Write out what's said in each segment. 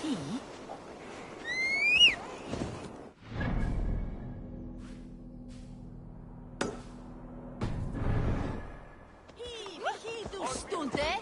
key? Hej, du stunde!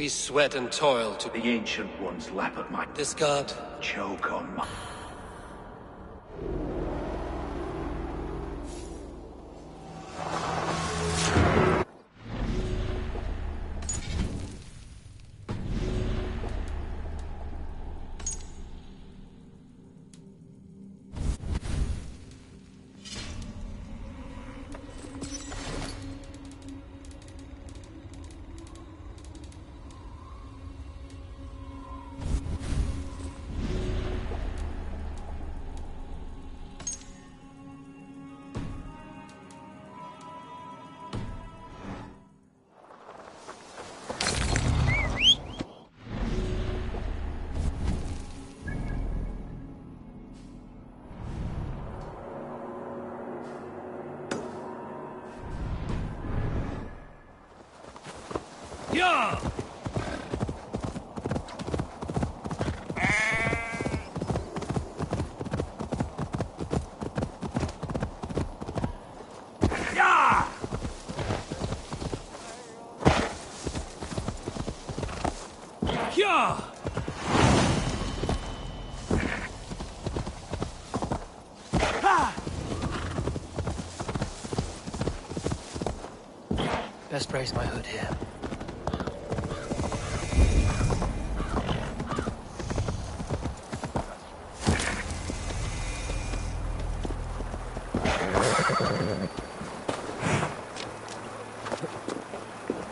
We sweat and toil to... The Ancient Ones lap at my... This god... choke on my... Yeah! Yeah! Yeah! Best raise my hood here.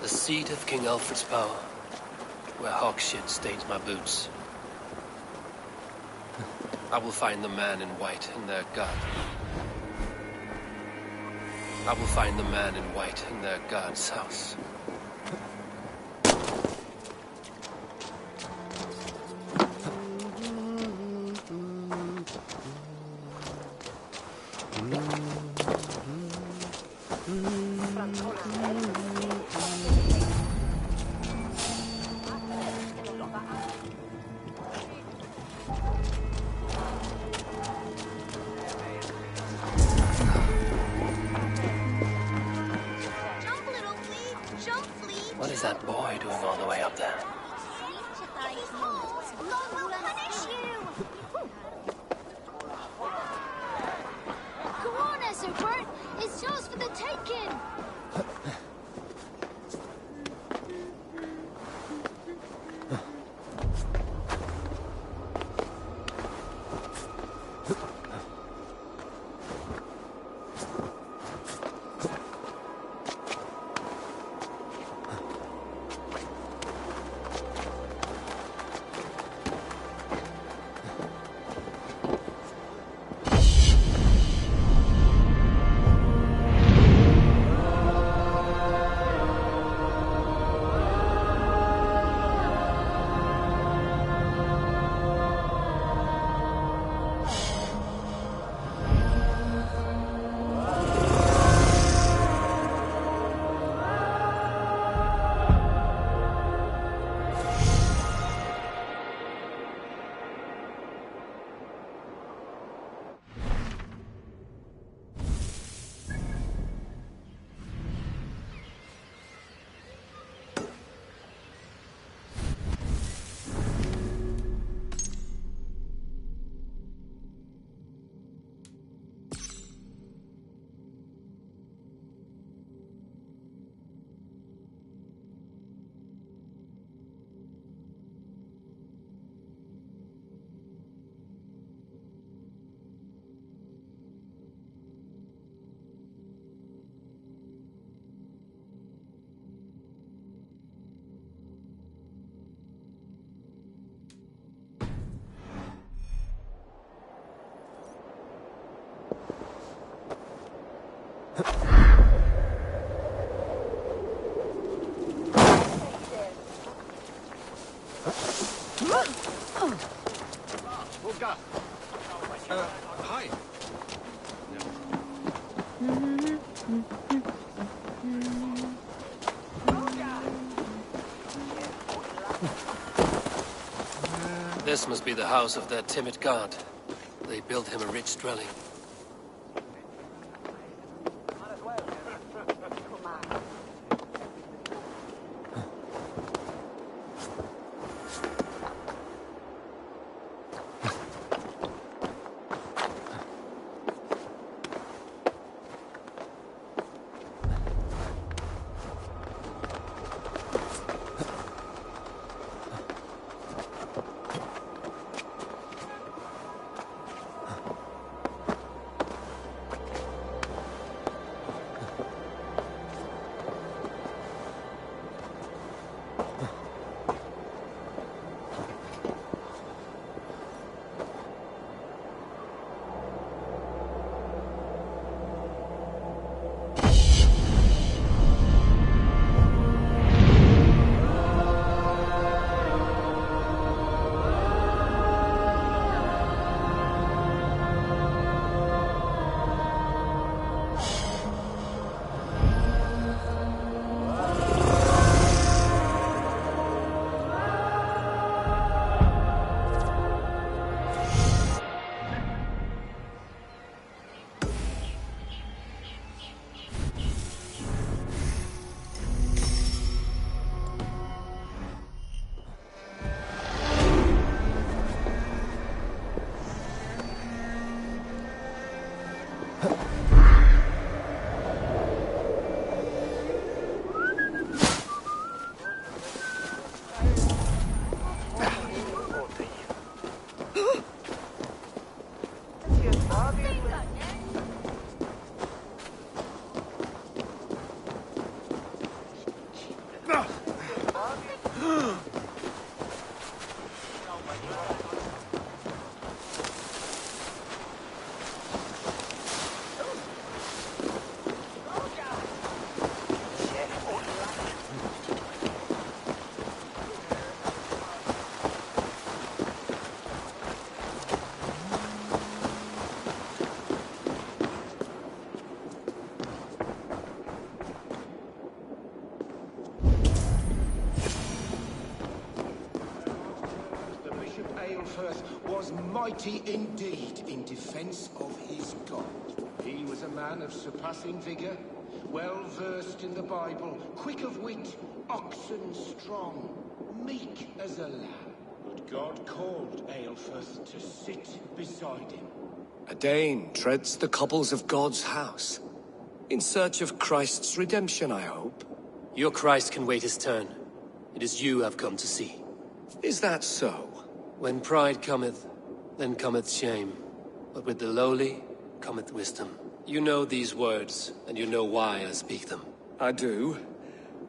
The seat of King Alfred's power, where hawk shit stains my boots. I will find the man in white in their god. I will find the man in white in their god's house. What is that boy doing all the way up there? Go on, Esselbert. It's yours for the taking. Hi. This must be the house of their timid god. They built him a rich dwelling. Was mighty indeed in defense of his God. He was a man of surpassing vigor, well versed in the Bible, quick of wit, oxen strong, meek as a lamb. But God called Aelfirth to sit beside him. A Dane treads the cobbles of God's house. In search of Christ's redemption, I hope. Your Christ can wait his turn. It is you I've come to see. Is that so? When pride cometh, then cometh shame. But with the lowly cometh wisdom. You know these words, and you know why I speak them. I do,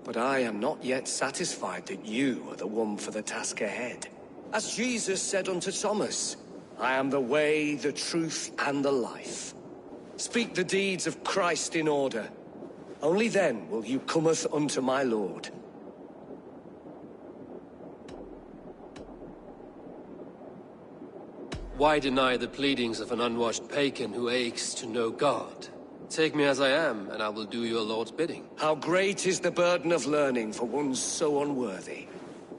but I am not yet satisfied that you are the one for the task ahead. As Jesus said unto Thomas, I am the way, the truth, and the life. Speak the deeds of Christ in order. Only then will you cometh unto my Lord. Why deny the pleadings of an unwashed pagan who aches to know God? Take me as I am, and I will do your Lord's bidding. How great is the burden of learning for one so unworthy.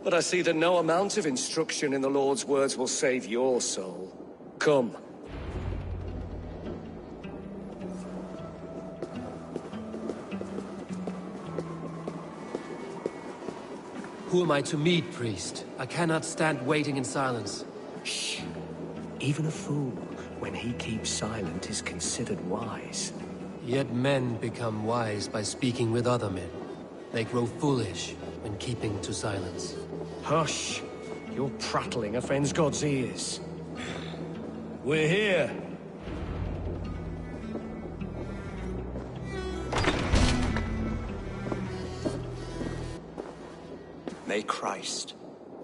But I see that no amount of instruction in the Lord's words will save your soul. Come. Who am I to meet, priest? I cannot stand waiting in silence. Shh. Even a fool, when he keeps silent, is considered wise. Yet men become wise by speaking with other men. They grow foolish when keeping to silence. Hush! Your prattling offends God's ears. We're here. May Christ,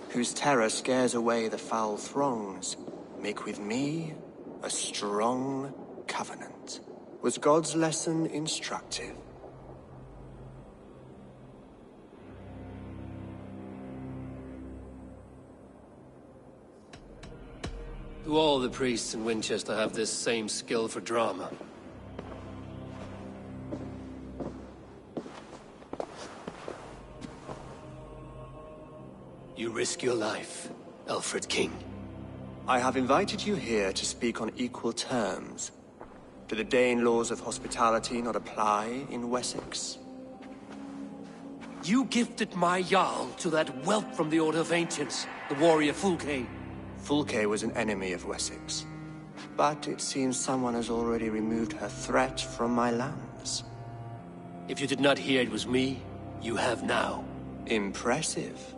whose terror scares away the foul throngs, make with me a strong covenant. Was God's lesson instructive? Do all the priests in Winchester have this same skill for drama? You risk your life, Alfred King. I have invited you here to speak on equal terms. Do the Dane laws of hospitality not apply in Wessex? You gifted my Jarl to that whelp from the Order of Ancients, the warrior Fulke. Fulke was an enemy of Wessex. But it seems someone has already removed her threat from my lands. If you did not hear it was me, you have now. Impressive.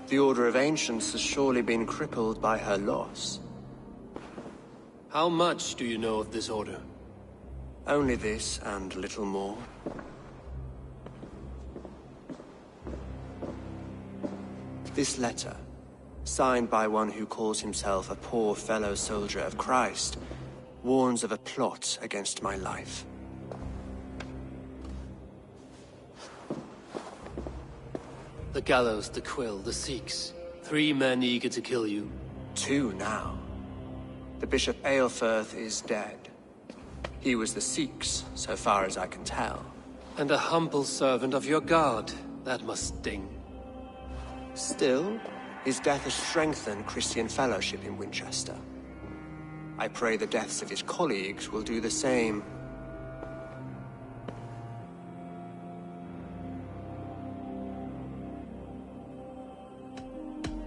The Order of Ancients has surely been crippled by her loss. How much do you know of this order? Only this and little more. This letter, signed by one who calls himself a poor fellow soldier of Christ, warns of a plot against my life. The gallows, the quill, the Sikhs. 3 men eager to kill you. 2 now. The Bishop Aelfirth is dead. He was the Sikhs, so far as I can tell. And a humble servant of your god. That must sting. Still, his death has strengthened Christian fellowship in Winchester. I pray the deaths of his colleagues will do the same.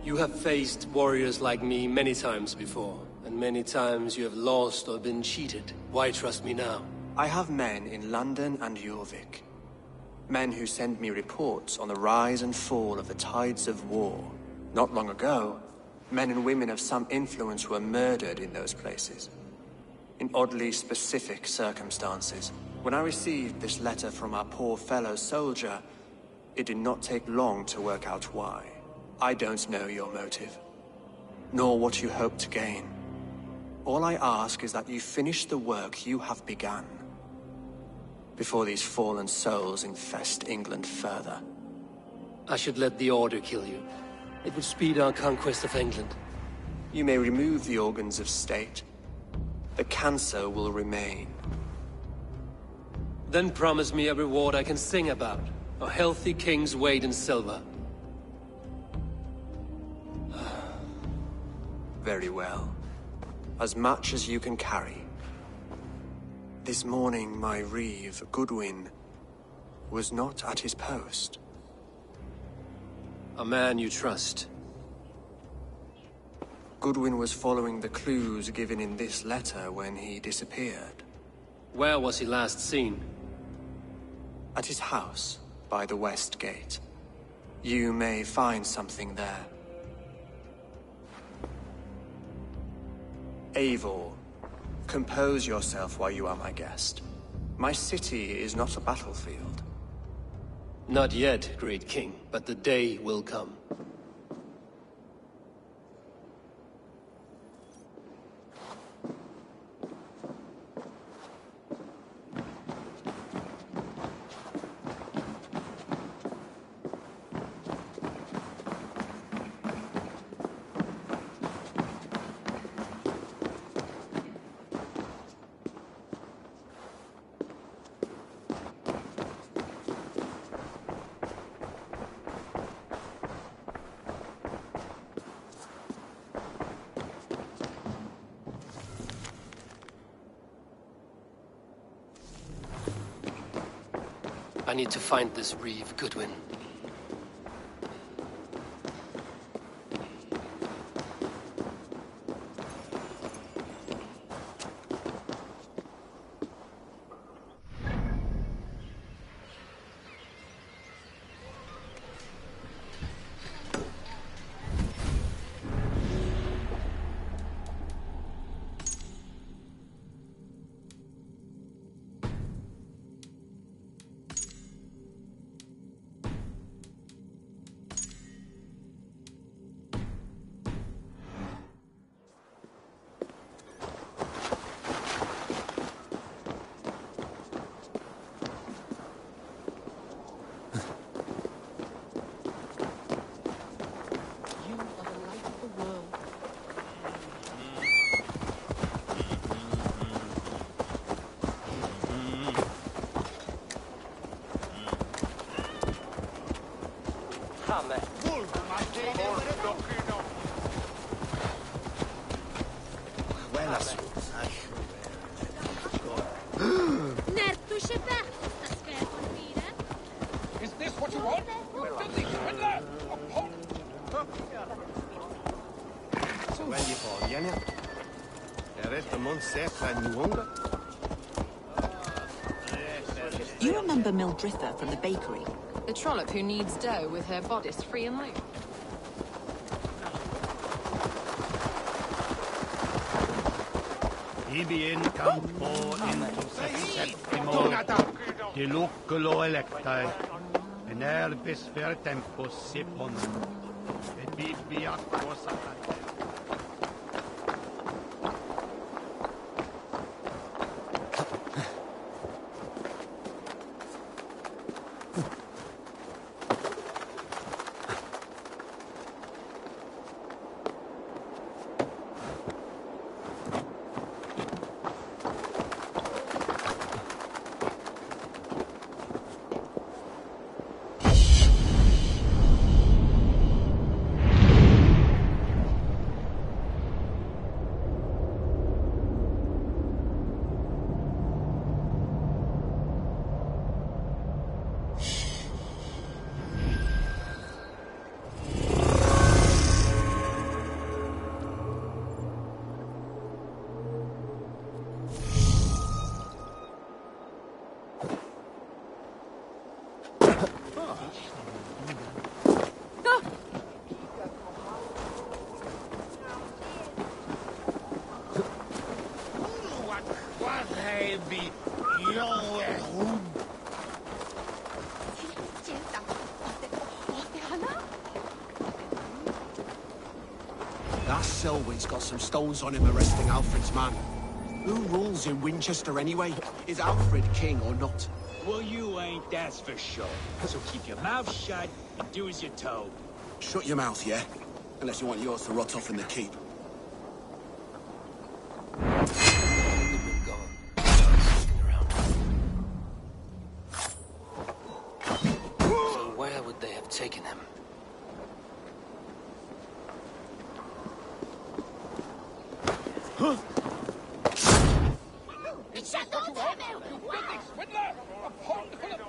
You have faced warriors like me many times before, and many times you have lost or been cheated. Why trust me now? I have men in London and Jorvik. Men who send me reports on the rise and fall of the tides of war. Not long ago, men and women of some influence were murdered in those places. In oddly specific circumstances. When I received this letter from our poor fellow soldier, it did not take long to work out why. I don't know your motive, nor what you hope to gain. All I ask is that you finish the work you have begun, before these fallen souls infest England further. I should let the Order kill you. It would speed our conquest of England. You may remove the organs of state. The cancer will remain. Then promise me a reward I can sing about. A healthy king's weight in silver. Very well. As much as you can carry. This morning, my reeve, Goodwin, was not at his post. A man you trust. Goodwin was following the clues given in this letter when he disappeared. Where was he last seen? At his house, by the West Gate. You may find something there. Eivor, compose yourself while you are my guest. My city is not a battlefield. Not yet, great king, but the day will come. I need to find this reeve, Goodwin. Is this what you want? You filthy swindler! Do you remember Mildritha from the bakery? The trollop who kneads dough with her bodice free and loose. Ibi in campo into septimo diluculo electae, in erbis ver tempus sipon, That Selwyn's got some stones on him arresting Alfred's man. Who rules in Winchester anyway? Is Alfred king or not? Well, you ain't, that's for sure. So keep your mouth shut and do as you're told. Shut your mouth, yeah? Unless you want yours to rot off in the keep. They've gone. Sniffing around. So where would they have taken him? It's what you want, you filthy swindler! A pond full of...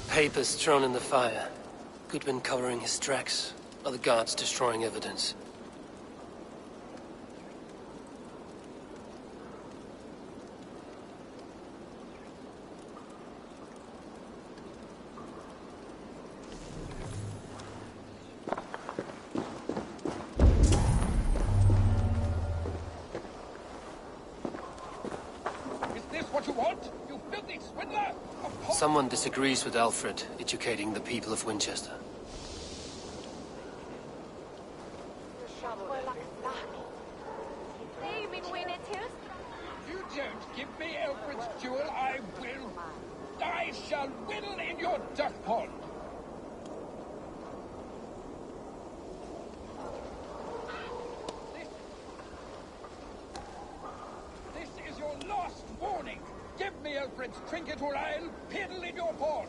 Papers thrown in the fire. Goodwin covering his tracks. Other guards destroying evidence. Is this what you want, you filthy swindler? A pond... Someone disagrees with Alfred educating the people of Winchester. You don't give me Alfred's jewel, I will... I shall whittle in your duck pond. This is your last warning. Give me Alfred's trinket or I'll piddle in your pond.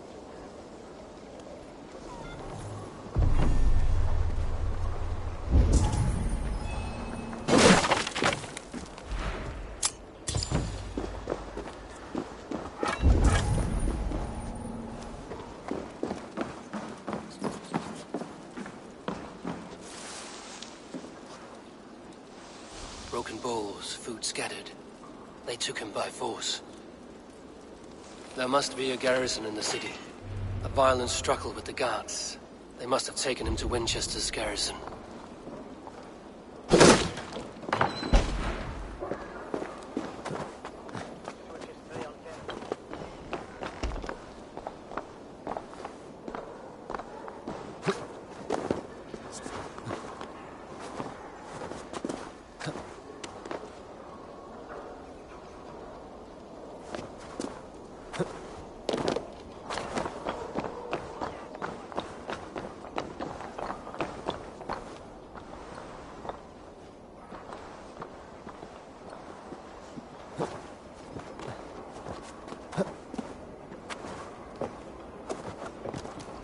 Broken bowls, food scattered. They took him by force. There must be a garrison in the city. A violent struggle with the guards. They must have taken him to Winchester's garrison.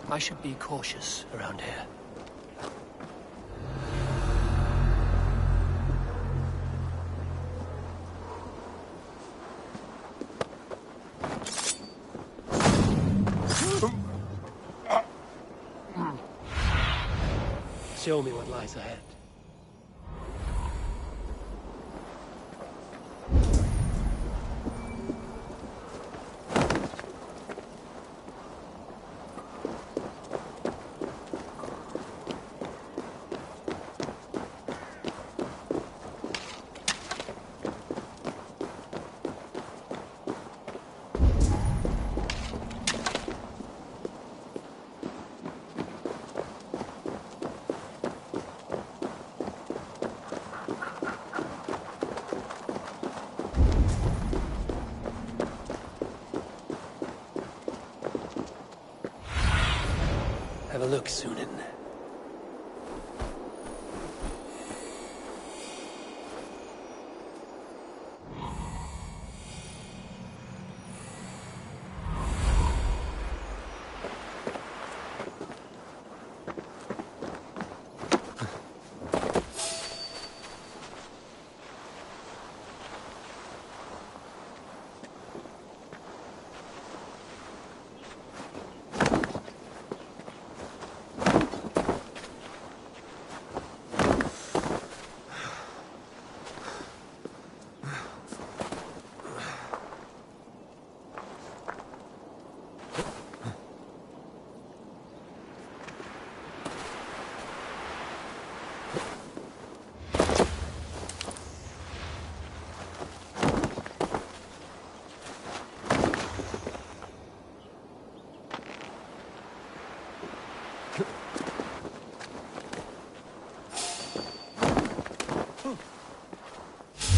I should be cautious around here. Show me what lies ahead. a look, Sunan.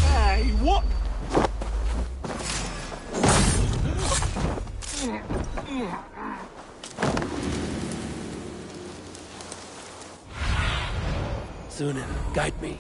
Hey, what? Sunan, guide me.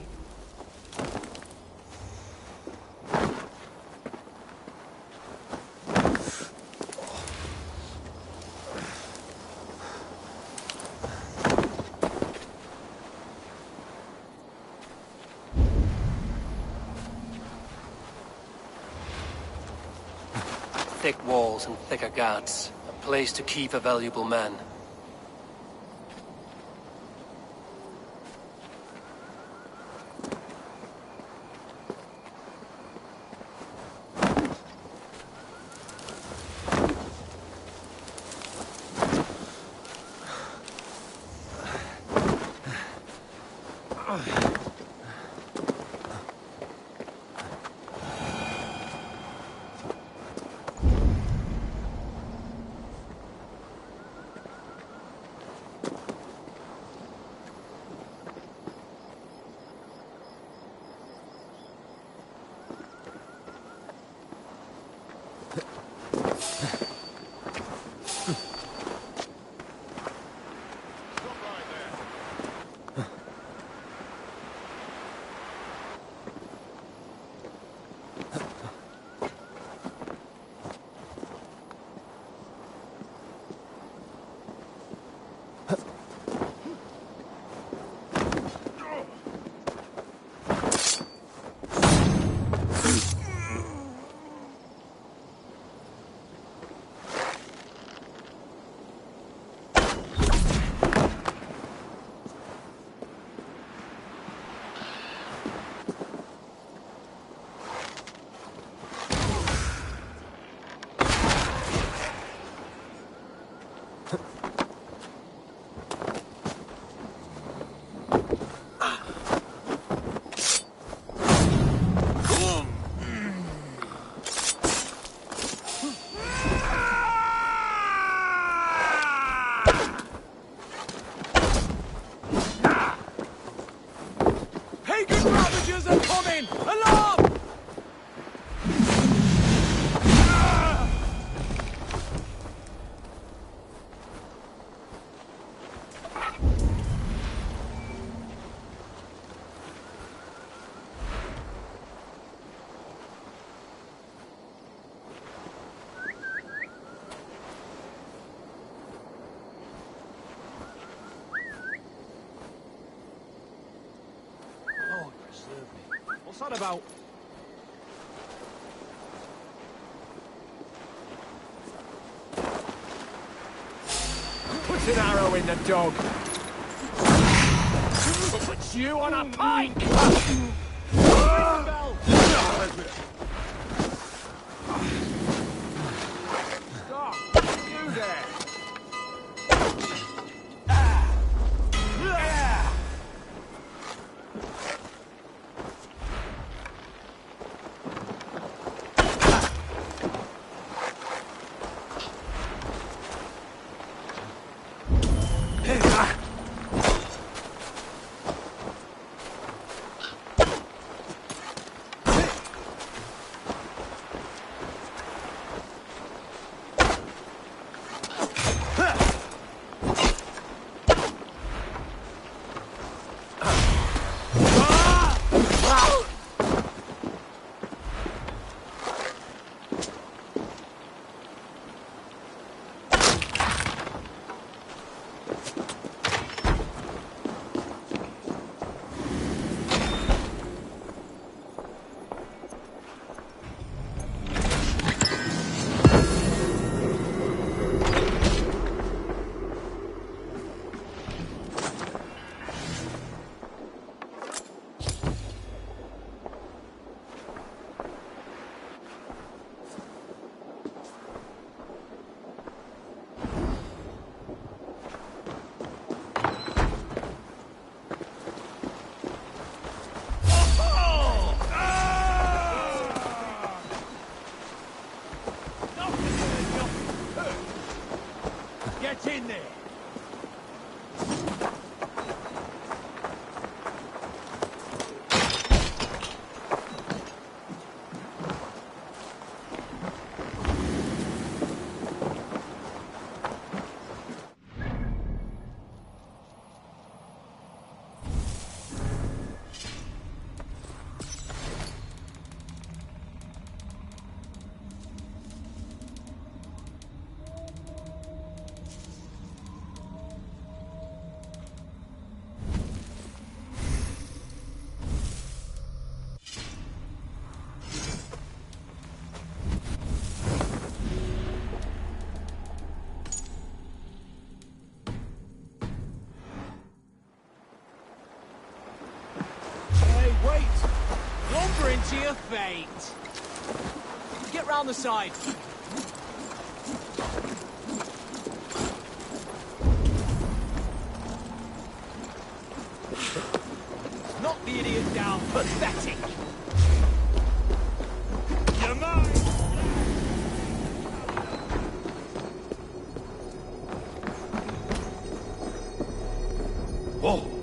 Thick walls and thicker guards. A place to keep a valuable man. What's that about? Put an arrow in the dog. Put you on a pike! Stop! You there! Get in there! Wait! Lumbering to your fate! Get round the side! Knock the idiot down! Pathetic! You're mine! Whoa!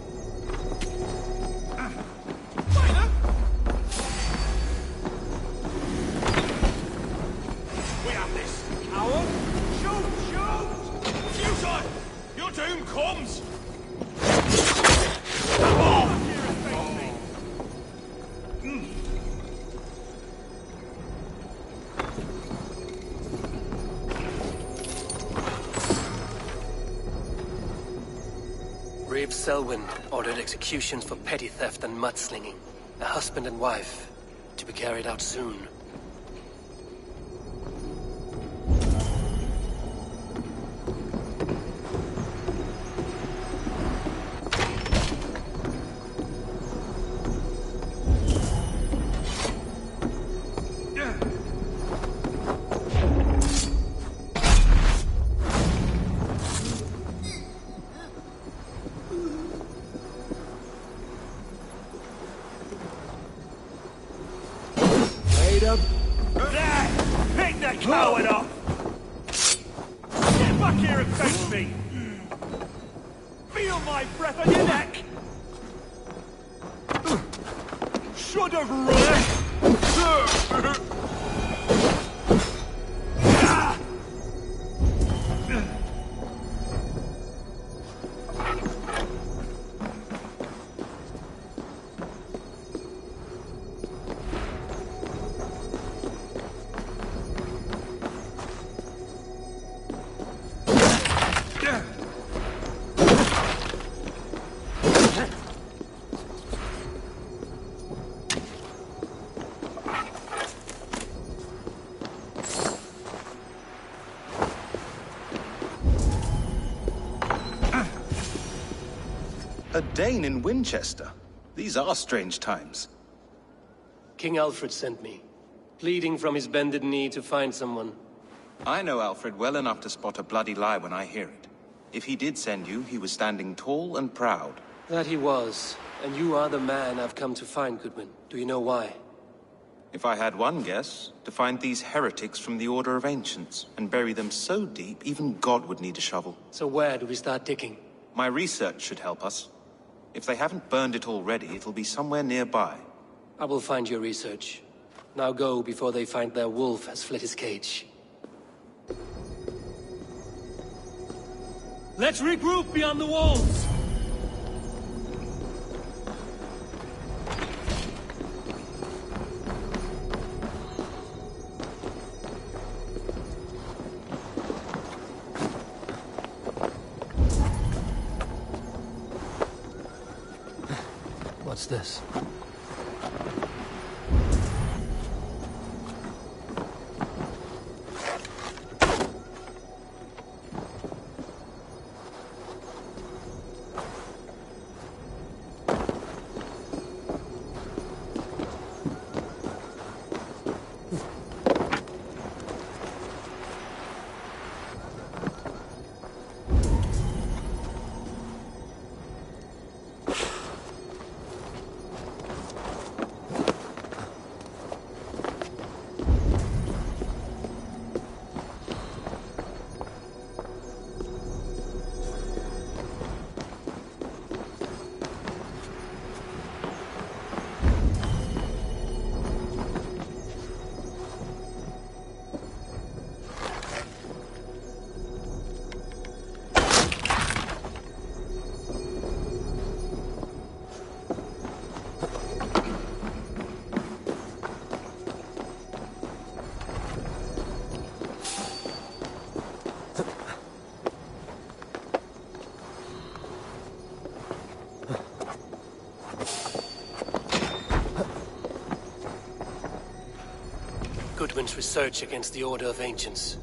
Selwyn ordered executions for petty theft and mudslinging. A husband and wife, to be carried out soon. Pick the coward up! Get back here and face me! Feel my breath on your neck! Should have run! A Dane in Winchester? These are strange times. King Alfred sent me, pleading from his bended knee to find someone. I know Alfred well enough to spot a bloody lie when I hear it. If he did send you, he was standing tall and proud. That he was, and you are the man I've come to find, Goodwin. Do you know why? If I had one guess, to find these heretics from the Order of Ancients, and bury them so deep, even God would need a shovel. So where do we start digging? My research should help us. If they haven't burned it already, it'll be somewhere nearby. I will find your research. Now go before they find their wolf has fled his cage. Let's regroup beyond the walls! What's this? Goodwin's research against the Order of Ancients.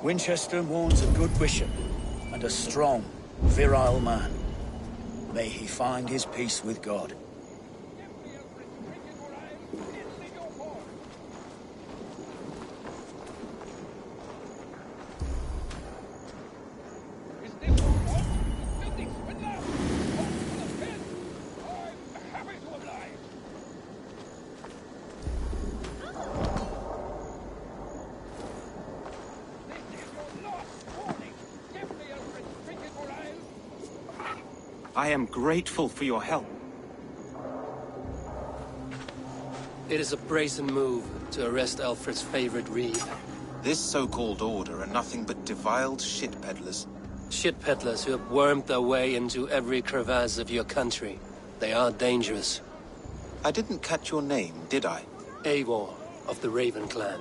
Winchester mourns a good bishop and a strong, virile man. May he find his peace with God. I am grateful for your help. It is a brazen move to arrest Alfred's favorite reeve. This so-called order are nothing but defiled shit peddlers. Shit peddlers who have wormed their way into every crevasse of your country. They are dangerous. I didn't catch your name, did I? Eivor, of the Raven clan.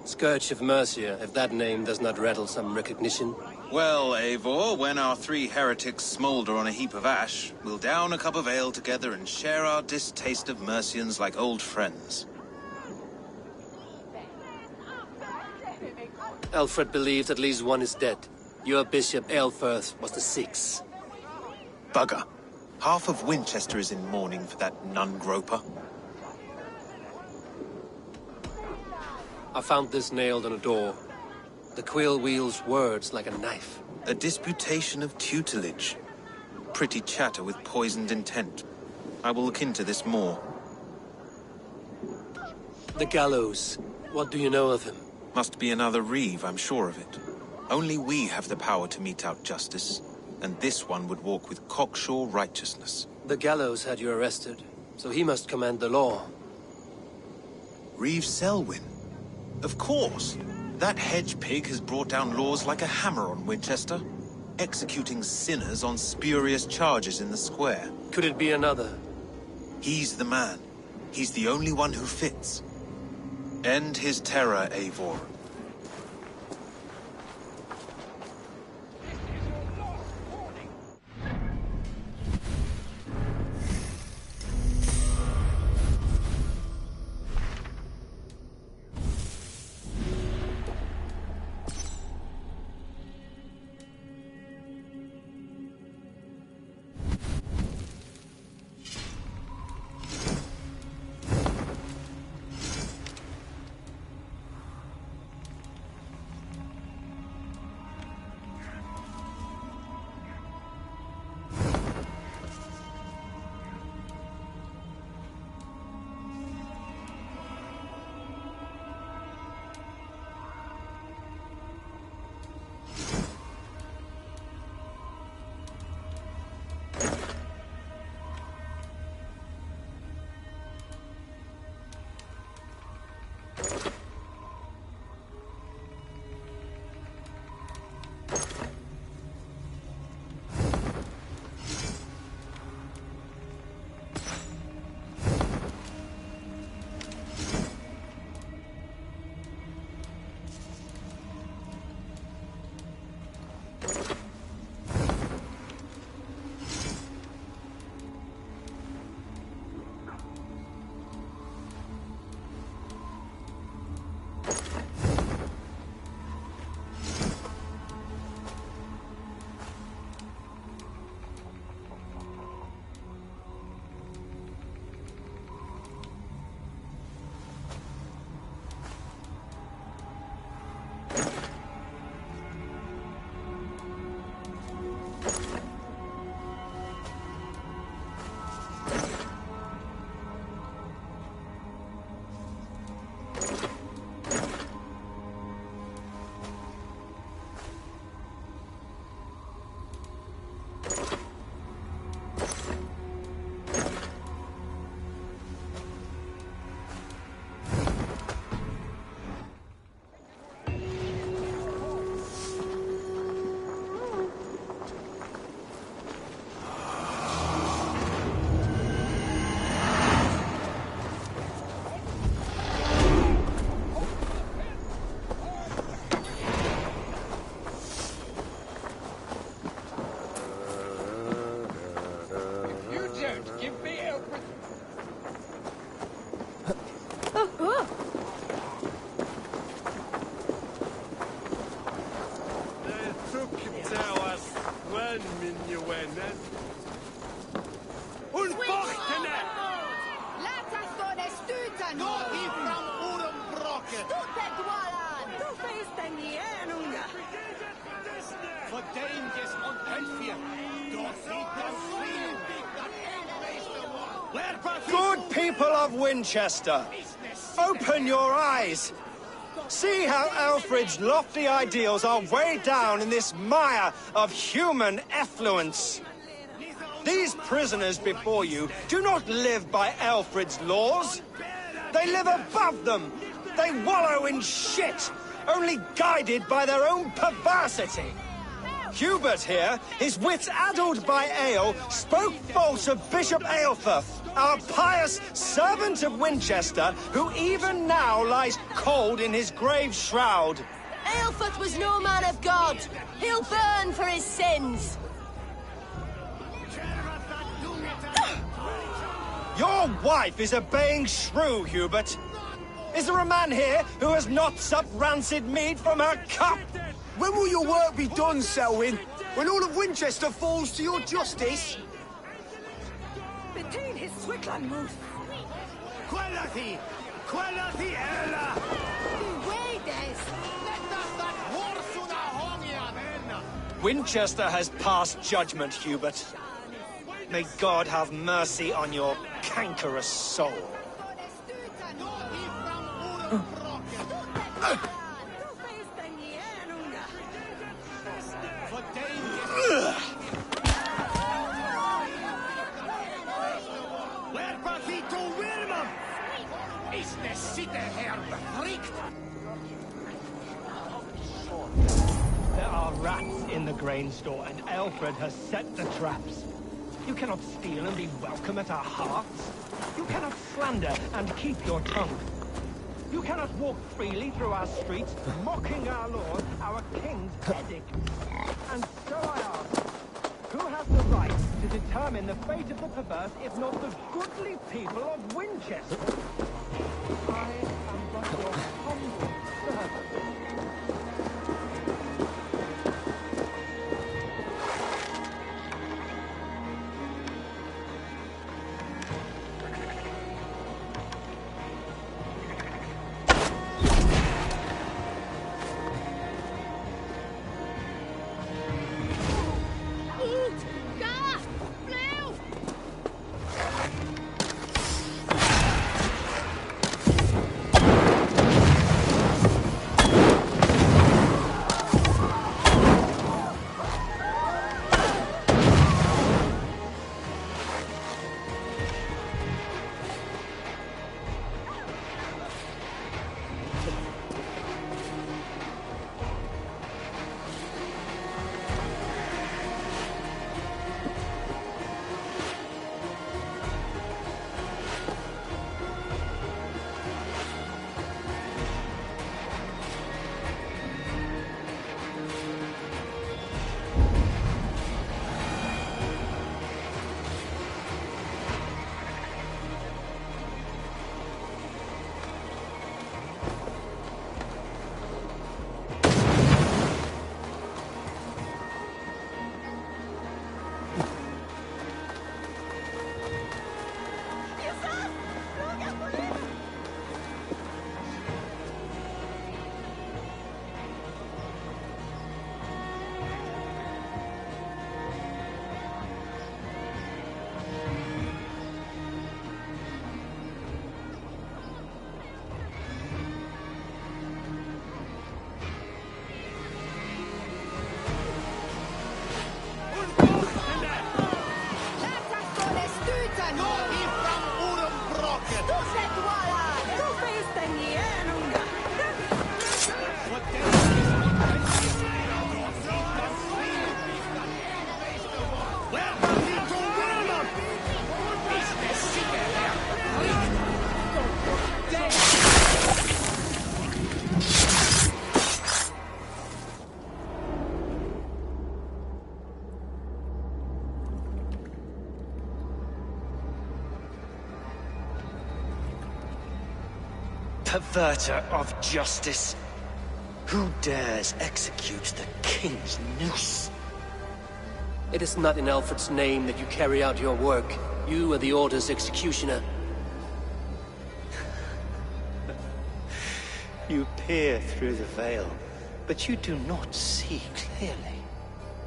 Scourge of Mercia, if that name does not rattle some recognition. Well, Eivor, when our three heretics smolder on a heap of ash, we'll down a cup of ale together and share our distaste of Mercians like old friends. Alfred believes at least one is dead. Your bishop, Aelfirth, was the sixth. Bugger. Half of Winchester is in mourning for that nun-groper. I found this nailed on a door. The quill wields words like a knife. A disputation of tutelage. Pretty chatter with poisoned intent. I will look into this more. The gallows. What do you know of him? Must be another reeve, I'm sure of it. Only we have the power to mete out justice, and this one would walk with cocksure righteousness. The gallows had you arrested, so he must command the law. Reeve Selwyn? Of course! That hedge pig has brought down laws like a hammer on Winchester, executing sinners on spurious charges in the square. Could it be another? He's the man. He's the only one who fits. End his terror, Eivor. Good people of Winchester, open your eyes. See how Alfred's lofty ideals are weighed down in this mire of human effluence. These prisoners before you do not live by Alfred's laws. They live above them. They wallow in shit, only guided by their own perversity. Hubert here, his wits addled by ale, spoke false of Bishop Aelfirth, our pious servant of Winchester, who even now lies cold in his grave shroud. Aelfirth was no man of God. He'll burn for his sins. Your wife is a baying shrew, Hubert. Is there a man here who has not supped rancid mead from her cup? When will your work be done, Selwyn? When all of Winchester falls to your justice? Between his Swickland move. Quality! Quality, Ella! Winchester has passed judgment, Hubert. May God have mercy on your cankerous soul. There are rats in the grain store, and Alfred has set the traps. You cannot steal and be welcome at our hearths. You cannot slander and keep your tongue. You cannot walk freely through our streets, mocking our Lord, our King's edict. And so I ask, who has the right to determine the fate of the perverse, if not the goodly people of Winchester? I am but your humble servant. Perverter of justice. Who dares execute the King's noose? It is not in Alfred's name that you carry out your work. You are the Order's executioner. You peer through the veil, but you do not see clearly.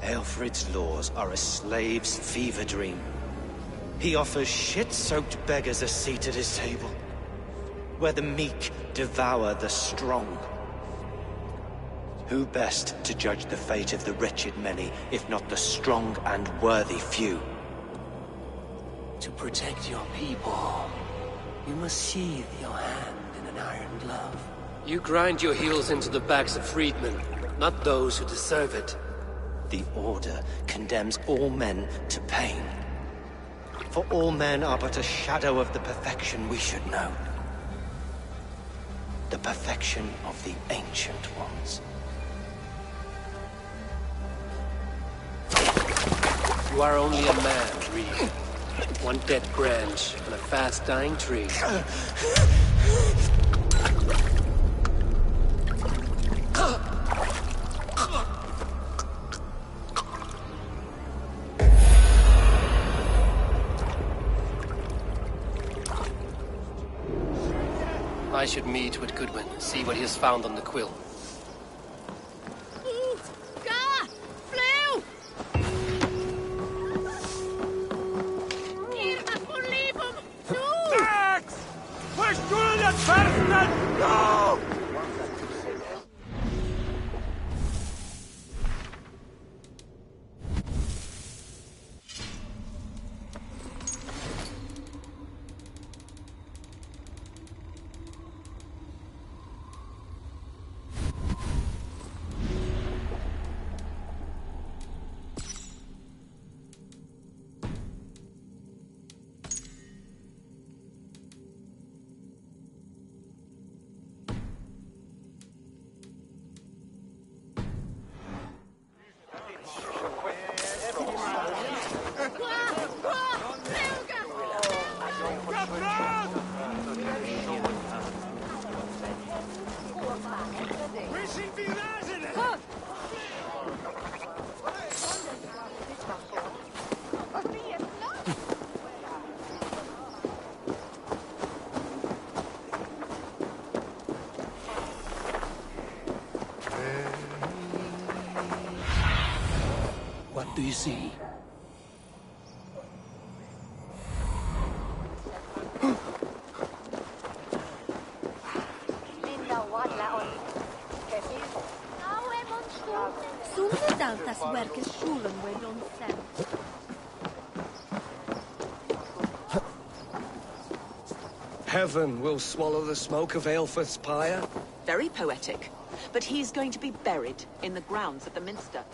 Alfred's laws are a slave's fever dream. He offers shit-soaked beggars a seat at his table, where the meek devour the strong. Who best to judge the fate of the wretched many, if not the strong and worthy few? To protect your people, you must sheathe your hand in an iron glove. You grind your heels into the backs of freedmen, not those who deserve it. The Order condemns all men to pain. For all men are but a shadow of the perfection we should know. The perfection of the Ancient Ones. You are only a man, Reed. One dead branch on a fast-dying tree. I should meet with Goodwin, see what he has found on the quill. What do you see? Heaven will swallow the smoke of Aelfrith's pyre. Very poetic. But he's going to be buried in the grounds of the Minster.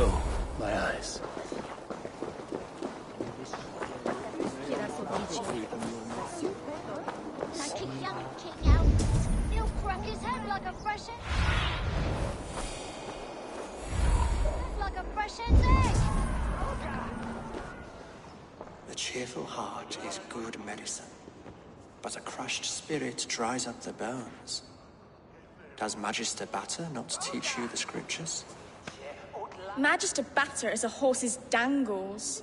Oh, my eyes. Like a young king out. He'll crack his head like a fresh like a fresh hen's egg. The cheerful heart is good medicine, but a crushed spirit dries up the bones. Does Magister Batter not teach you the scriptures? Magister Batter is a horse's dangles.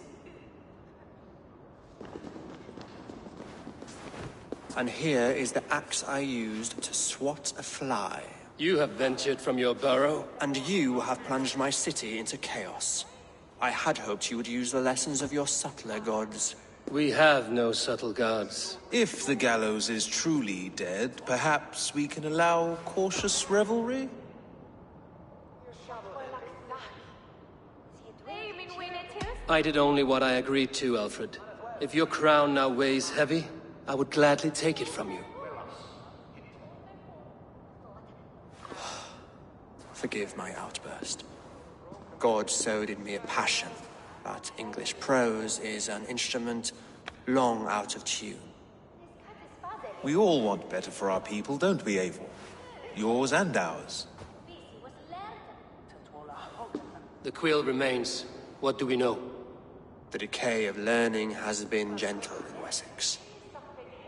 And here is the axe I used to swat a fly. You have ventured from your burrow? And you have plunged my city into chaos. I had hoped you would use the lessons of your subtler gods. We have no subtle gods. If the gallows is truly dead, perhaps we can allow cautious revelry? I did only what I agreed to, Alfred. If your crown now weighs heavy, I would gladly take it from you. Forgive my outburst. God sowed in me a passion, but English prose is an instrument long out of tune. We all want better for our people, don't we, Eivor? Yours and ours. The quill remains. What do we know? The decay of learning has been gentle in Wessex.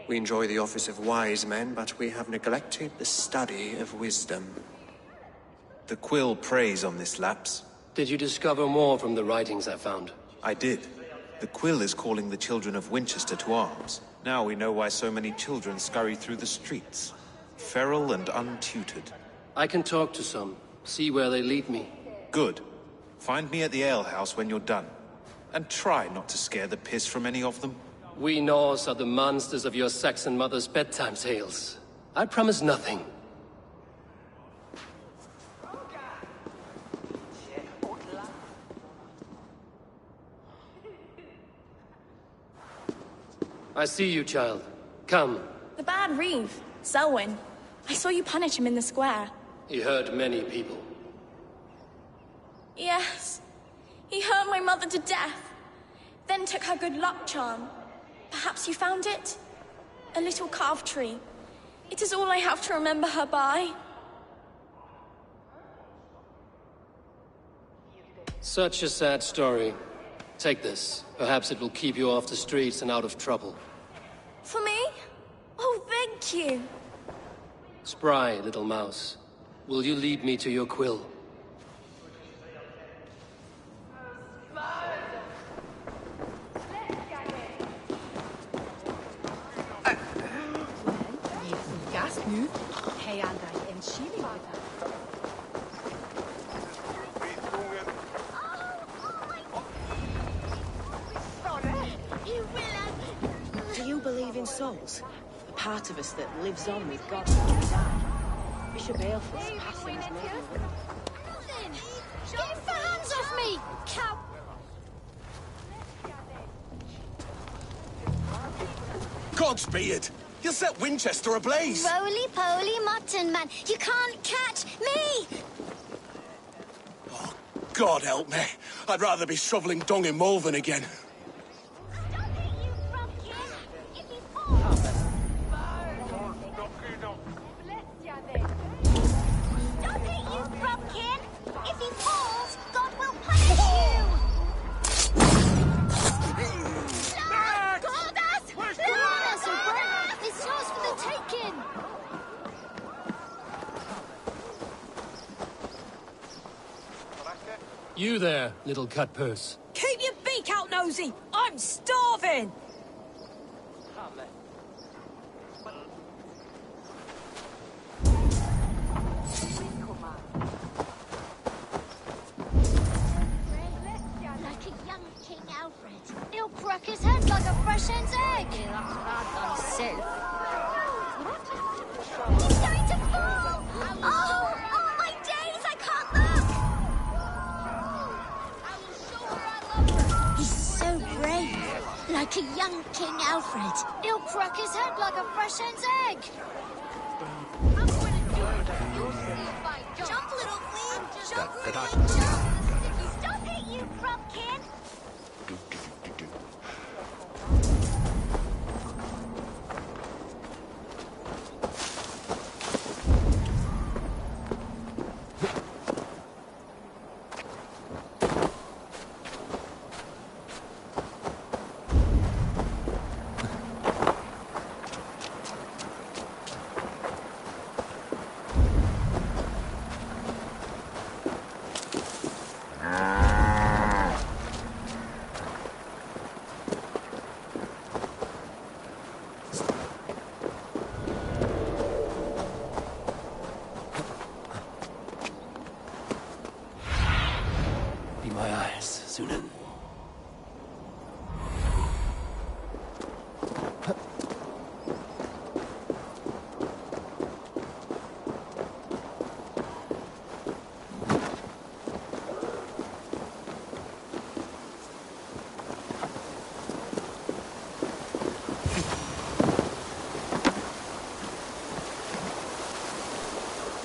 We enjoy the office of wise men, but we have neglected the study of wisdom. The quill preys on this lapse. Did you discover more from the writings I found? I did. The quill is calling the children of Winchester to arms. Now we know why so many children scurry through the streets. Feral and untutored. I can talk to some, see where they lead me. Good. Find me at the alehouse when you're done. And try not to scare the piss from any of them. We Norse are the monsters of your Saxon mother's bedtime tales. I promise nothing. I see you, child. Come. The bad Reeve, Selwyn. I saw you punish him in the square. He hurt many people. Yes. He hurt my mother to death. Then took her good luck charm. Perhaps you found it? A little carved tree. It is all I have to remember her by. Such a sad story. Take this. Perhaps it will keep you off the streets and out of trouble. For me? Oh, thank you. Spry, little mouse. Will you lead me to your quill? Do you believe in souls? The part of us that lives on with God when we die. Bishop Aelfred's passing is making Get your hands off me, cow! Godspeed! You'll set Winchester ablaze! Roly-poly mutton man, you can't catch me! Oh, God help me. I'd rather be shoveling dung in Malvern again. You there, little cut purse. Keep your beak out, Nosy! I'm starving! Like a young King Alfred. He'll crack his head like a fresh hen's egg. He's going to fall! Oh, my days, I can't look! He's so brave. Like a young King Alfred. He'll crack his head like a fresh hen's egg. Jump, little flea! Jump, jump! Stop it, you frumpkin! Be my eyes, Sunan.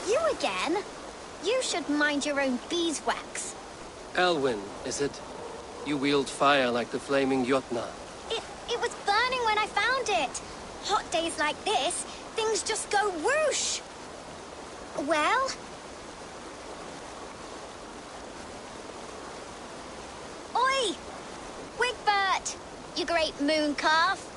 You again? You should mind your own beeswax. Elwyn, is it? You wield fire like the flaming Jotnar. It was burning when I found it. Hot days like this, things just go whoosh. Well? Oi! Wigbert! You great moon calf.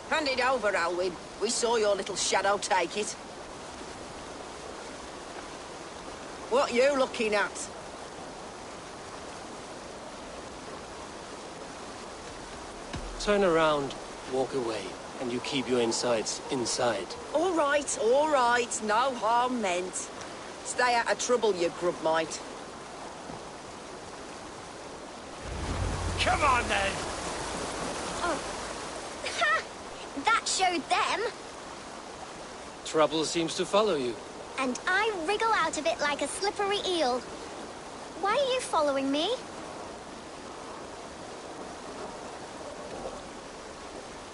Hand it over, Alwyn. We saw your little shadow take it. What you looking at? Turn around, walk away. and you keep your insides inside. All right, no harm meant. Stay out of trouble, you grub mite. Come on, then! Oh. Ha! That showed them. Trouble seems to follow you. And I wriggle out of it like a slippery eel. Why are you following me?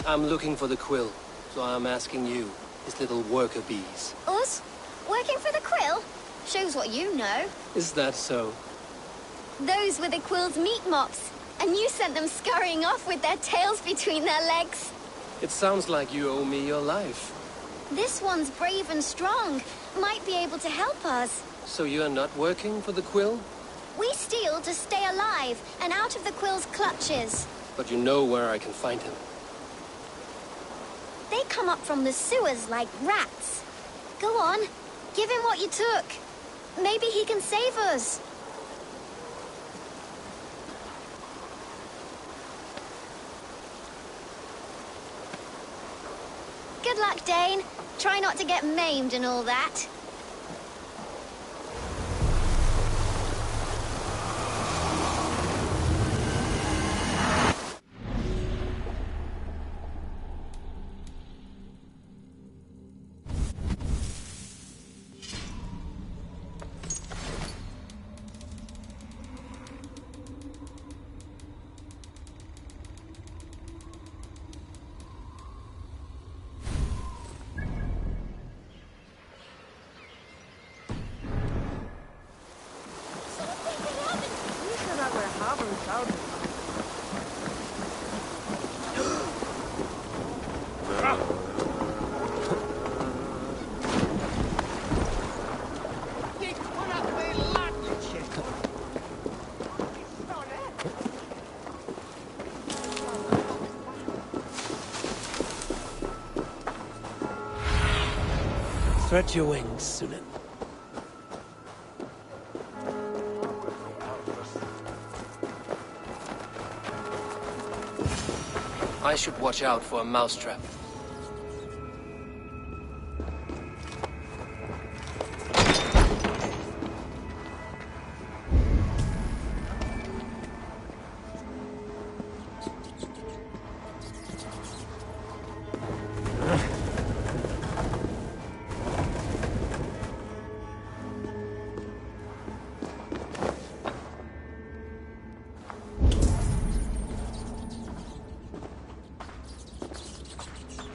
I'm looking for the quill, so I'm asking you, his little worker bees. Us? Working for the quill? Shows what you know. Is that so? Those were the quill's meat mops, and you sent them scurrying off with their tails between their legs. It sounds like you owe me your life. This one's brave and strong. Might be able to help us. So you're not working for the quill? We steal to stay alive and out of the quill's clutches. But you know where I can find him. They come up from the sewers like rats. Go on, give him what you took. Maybe he can save us. Good luck, Dane. Try not to get maimed and all that. Stretch your wings, Sunan. I should watch out for a mousetrap.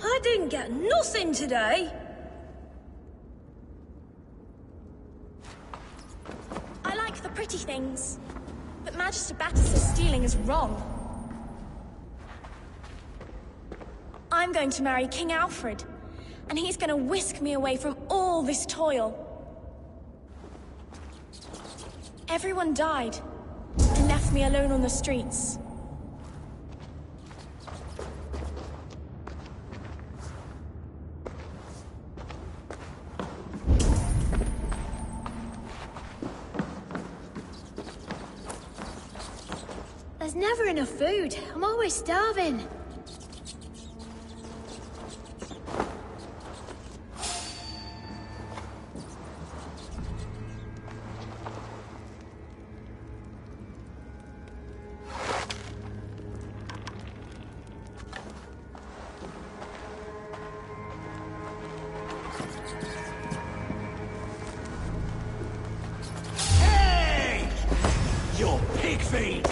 I didn't get nothing today. I like the pretty things, but Magister Battus' stealing is wrong. I'm going to marry King Alfred, and he's going to whisk me away from all this toil. Everyone died, and left me alone on the streets. There's never enough food. I'm always starving. Hey! Your pig feed!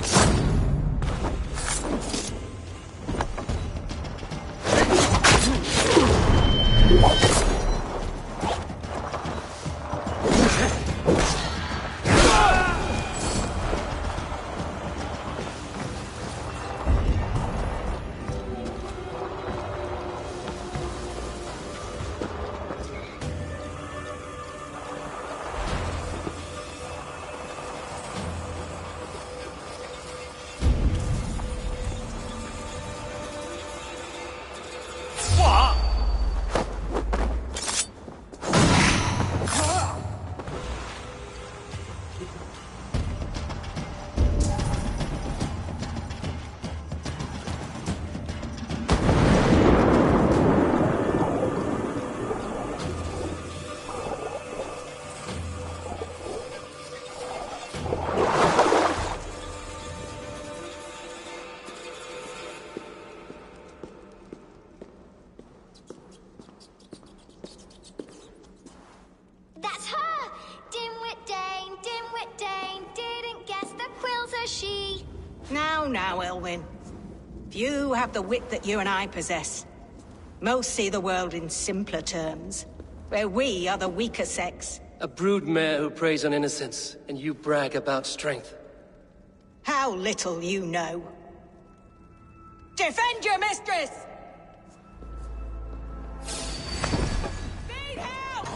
Now, Elwyn. Few have the wit that you and I possess. Most see the world in simpler terms, where we are the weaker sex. A broodmare who preys on innocence, and you brag about strength. How little you know. Defend your mistress! Need help!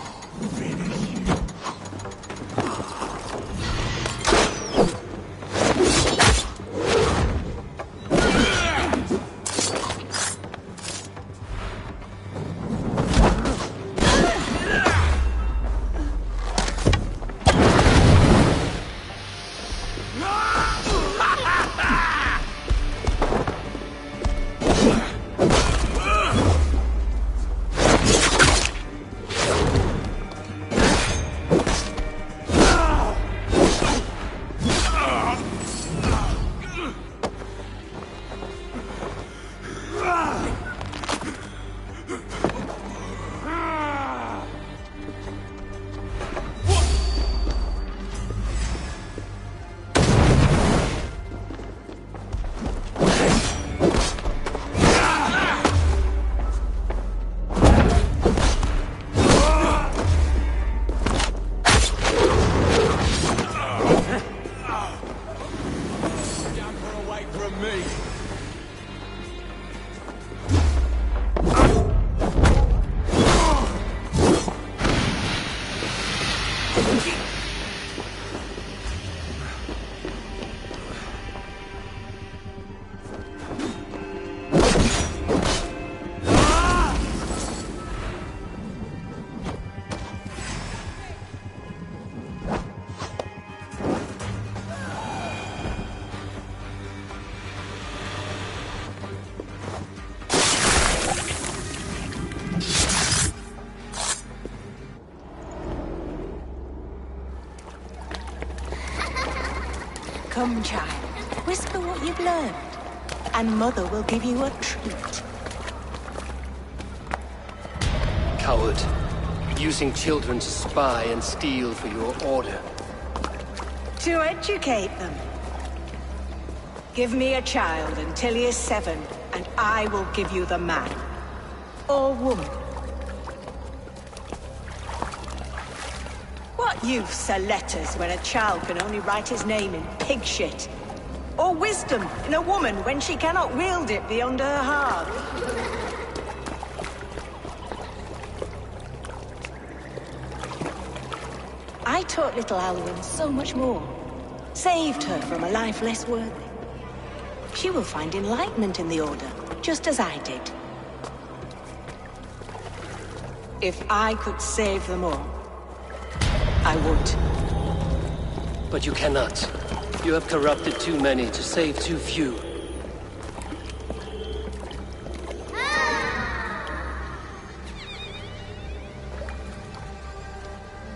Come, child. Whisper what you've learned, and Mother will give you a treat. Coward. Using children to spy and steal for your order. To educate them. Give me a child until he is 7, and I will give you the man. Or woman. What use are letters when a child can only write his name in pig shit? Or wisdom in a woman when she cannot wield it beyond her heart? I taught little Alwyn so much more. Saved her from a life less worthy. She will find enlightenment in the Order, just as I did. If I could save them all, I would. But you cannot. You have corrupted too many to save too few.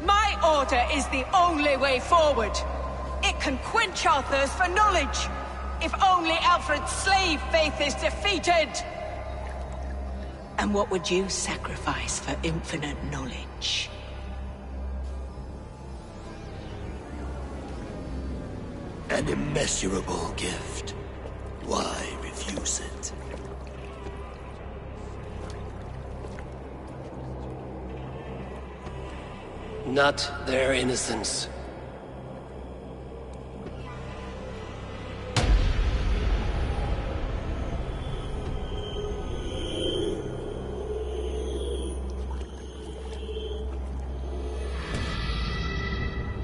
My order is the only way forward. It can quench our thirst for knowledge. If only Alfred's slave faith is defeated. And what would you sacrifice for infinite knowledge? An immeasurable gift. Why refuse it? Not their innocence.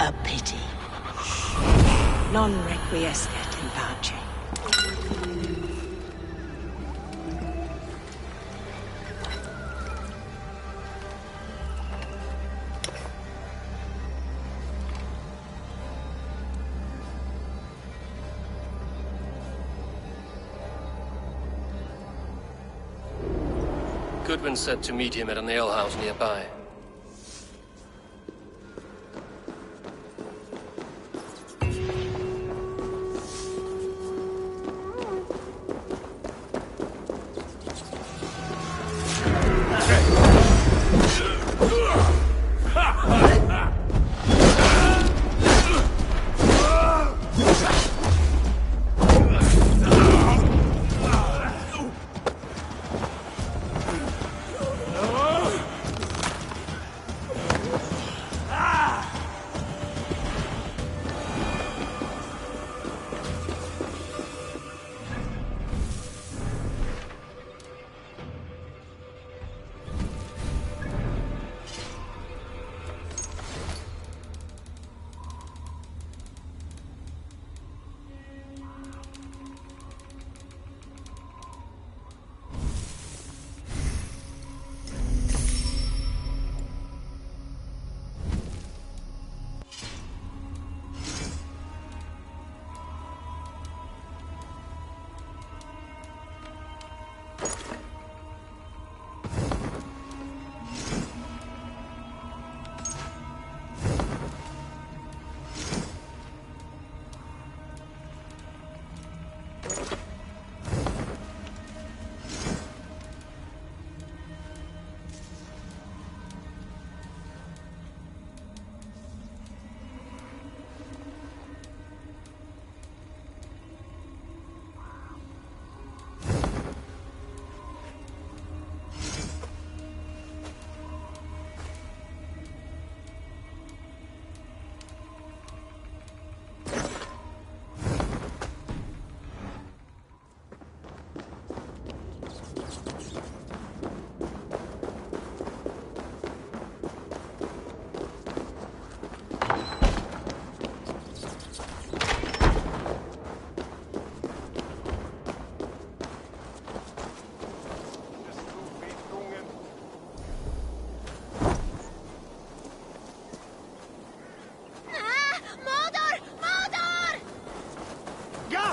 A pity. Non requiescat in pace. Goodwin said to meet him at an alehouse nearby.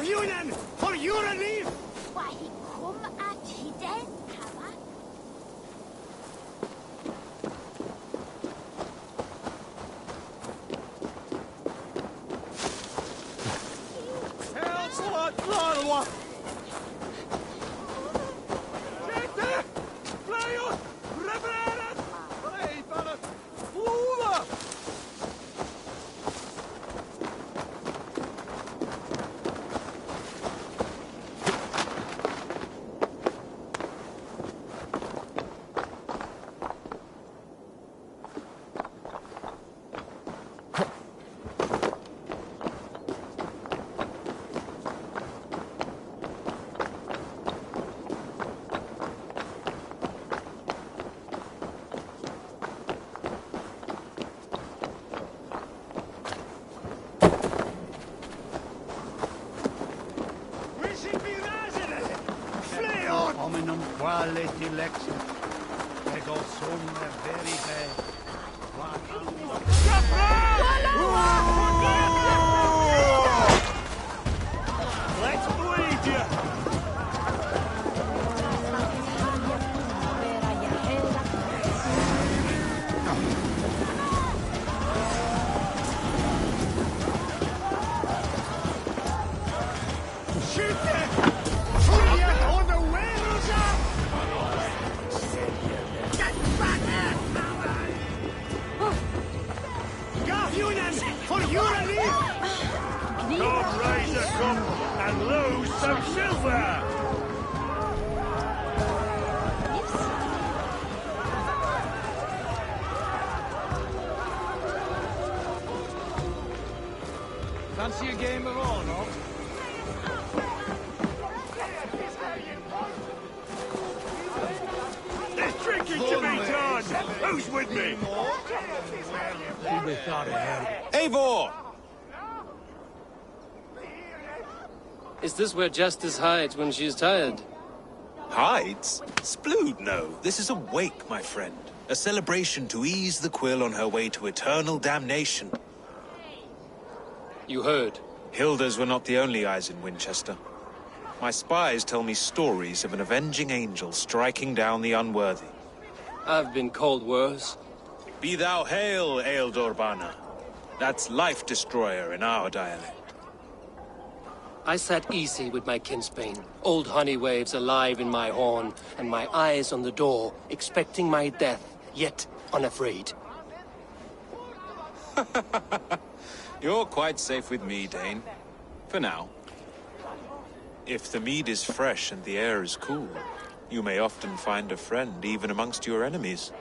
Gahunen, for your relief! Why, he come at he dead, Hava? Hominum quale dilexit, ego sum verite. Let's bleed you! For your relief! God raise a cup and lose some silver! Fancy a game of Orno? There's drinking to be done! Who's with me? Who we thought ahead? Eivor! Is this where Justice hides when she's tired? Hides? Splood, no. This is a wake, my friend. A celebration to ease the quill on her way to eternal damnation. You heard. Hilda's were not the only eyes in Winchester. My spies tell me stories of an avenging angel striking down the unworthy. I've been called worse. Be thou hail, Ealdor Bana. That's Life Destroyer in our dialect. I sat easy with my kinsbane, old honey waves alive in my horn, and my eyes on the door, expecting my death, yet unafraid. You're quite safe with me, Dane. For now. If the mead is fresh and the air is cool, you may often find a friend even amongst your enemies.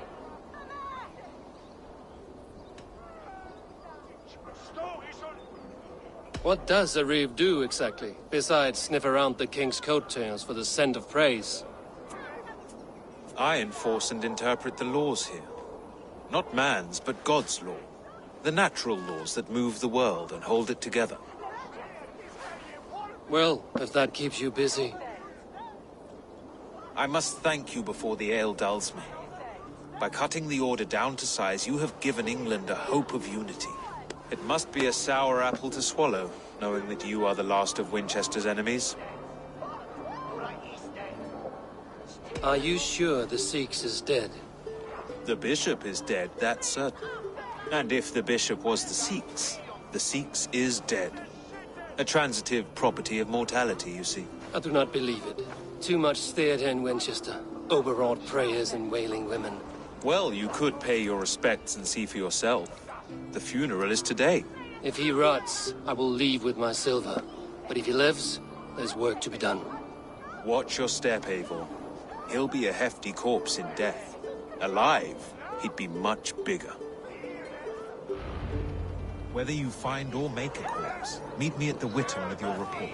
What does a reeve do, exactly, besides sniff around the king's coattails for the scent of praise? I enforce and interpret the laws here. Not man's, but God's law. The natural laws that move the world and hold it together. Well, if that keeps you busy. I must thank you before the ale dulls me. By cutting the order down to size, you have given England a hope of unity. It must be a sour apple to swallow, knowing that you are the last of Winchester's enemies. Are you sure the Sikhs is dead? The bishop is dead, that's certain. And if the bishop was the Sikhs is dead. A transitive property of mortality, you see. I do not believe it. Too much theatre in Winchester. Overwrought prayers and wailing women. Well, you could pay your respects and see for yourself. The funeral is today. If he rots, I will leave with my silver. But if he lives, there's work to be done. Watch your step, Eivor. He'll be a hefty corpse in death. Alive, he'd be much bigger. Whether you find or make a corpse, meet me at the Witten with your report.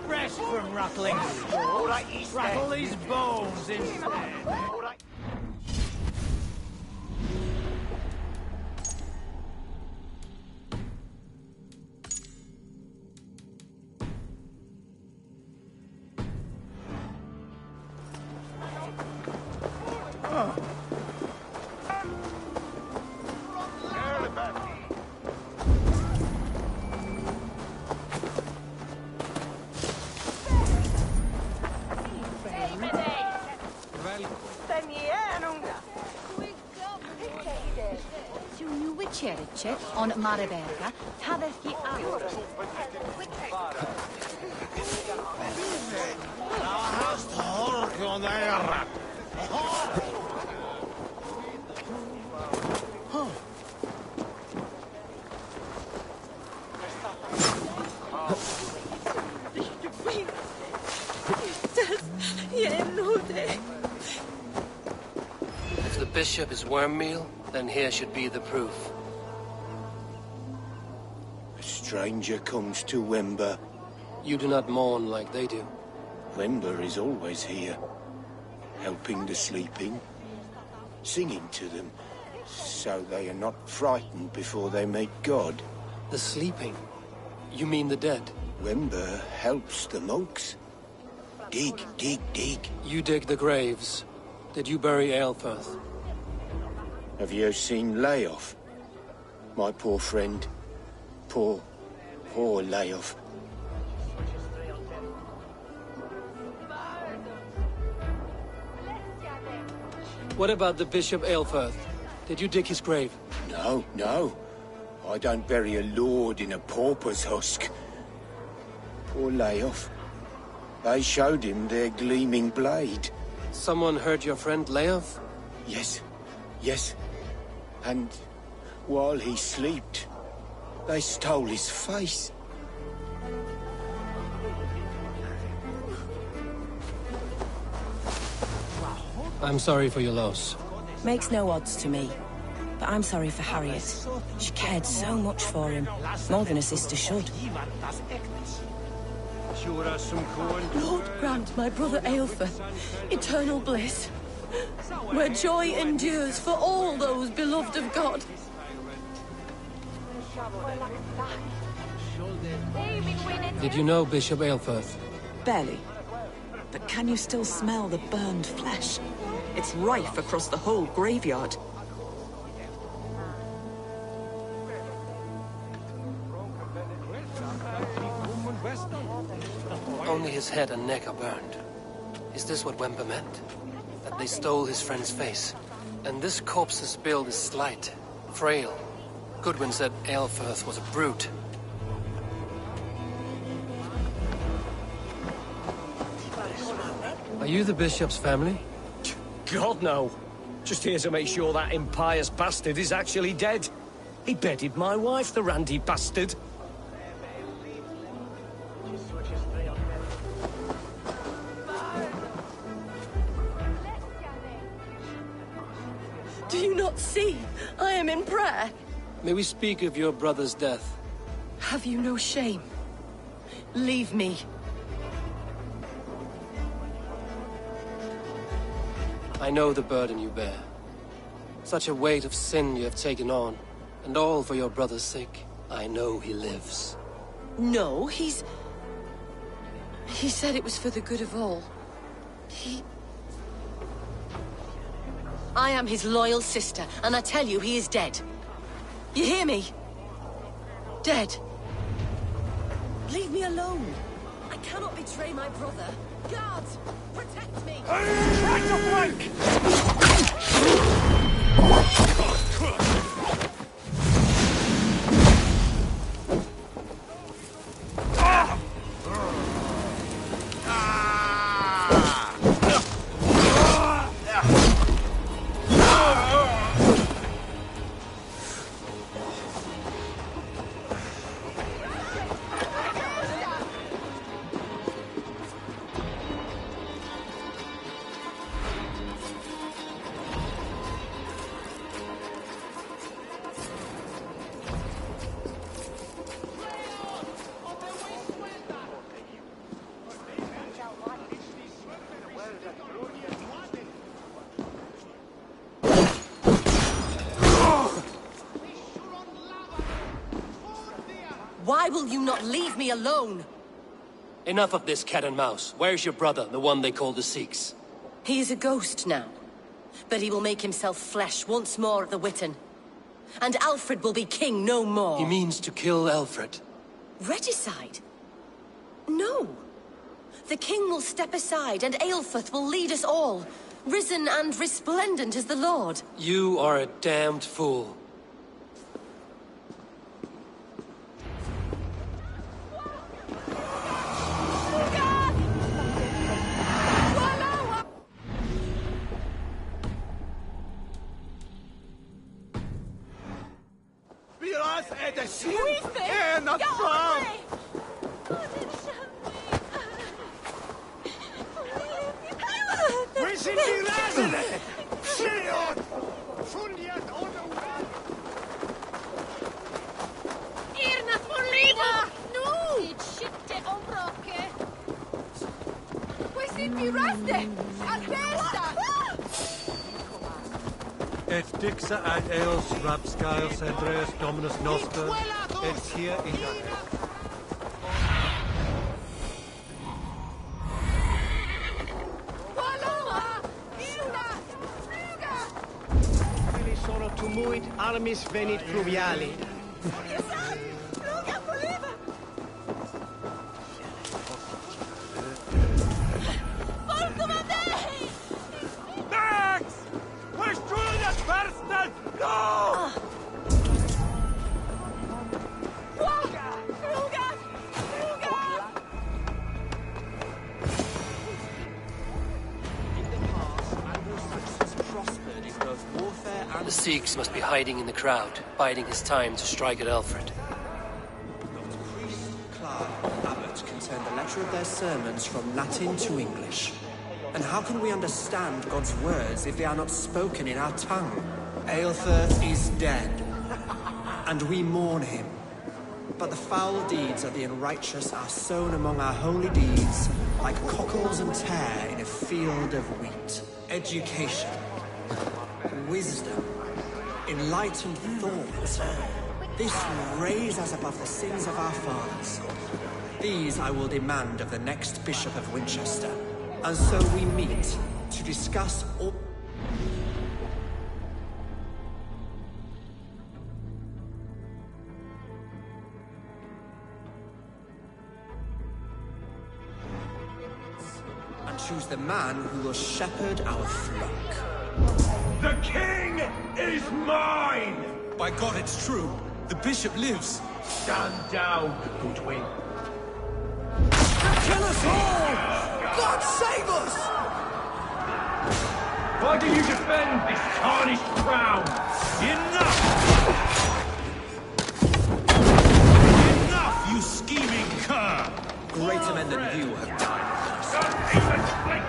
Rest from rattling stones. Rattle his bones instead. on Mareberga, Taverki If the bishop is worm meal, then here should be the proof. A stranger comes to Wemba. You do not mourn like they do. Wemba is always here, helping the sleeping, singing to them, so they are not frightened before they meet God. The sleeping? You mean the dead? Wemba helps the monks. Dig, dig, dig. You dig the graves. Did you bury Aelfirth? Have you seen Layoff? My poor friend. Poor Layoff. What about the Bishop Aelfirth? Did you dig his grave? No, no. I don't bury a lord in a pauper's husk. Poor Layoff. They showed him their gleaming blade. Someone hurt your friend Layoff? Yes, yes. And while he slept, they stole his face. I'm sorry for your loss. Makes no odds to me. But I'm sorry for Harriet. She cared so much for him, more than a sister should. Lord grant my brother Aelfirth eternal bliss, where joy endures for all those beloved of God. Did you know Bishop Aelfirth? Barely. But can you still smell the burned flesh? It's rife across the whole graveyard. Only his head and neck are burned. Is this what Wemba meant? That they stole his friend's face? And this corpse's build is slight, frail. Goodwin said Aelfirth was a brute. Are you the bishop's family? God, no. Just here to make sure that impious bastard is actually dead. He bedded my wife, the randy bastard. Do you not see? I am in prayer. May we speak of your brother's death? Have you no shame? Leave me. I know the burden you bear. Such a weight of sin you have taken on, and all for your brother's sake. I know he lives. No, He said it was for the good of all. I am his loyal sister, and I tell you, he is dead. You hear me? Dead. Leave me alone. I cannot betray my brother. Guards, protect me! Try to flank! Why will you not leave me alone? Enough of this cat and mouse. Where's your brother, the one they call the Sikhs? He is a ghost now. But he will make himself flesh once more at the Witten. And Alfred will be king no more. He means to kill Alfred. Regicide? No. The king will step aside and Aelfirth will lead us all, risen and resplendent as the Lord. You are a damned fool. È da sì! È not far! We sind die Rasende! Schiot! Fundiert ohne Irna Follina! Nu! Schitte Ombrocke! We sind die Raste! A testa! Et dixa ad eos rapscaios Andreas Dominus Noster, et hier in Quelli sono tumuit armis venit fluviali. Max! Push through the personal! No! The Sikhs must be hiding in the crowd, biding his time to strike at Alfred. Priest, clerk, abbot can turn the letter of their sermons from Latin to English. And how can we understand God's words if they are not spoken in our tongue? Aelfirth is dead, and we mourn him. But the foul deeds of the unrighteous are sown among our holy deeds, like cockles and tare in a field of wheat. Education, wisdom, enlightened thought. This will raise us above the sins of our fathers. These I will demand of the next Bishop of Winchester. And so we meet to discuss all... and choose the man who will shepherd our flock. The king is mine! By God, it's true. The bishop lives. Stand down, Goodwin. Kill us all! God save us! Why do you defend this tarnished crown? Enough! Enough, you scheming cur! Greater men than you have died. Don't even blink!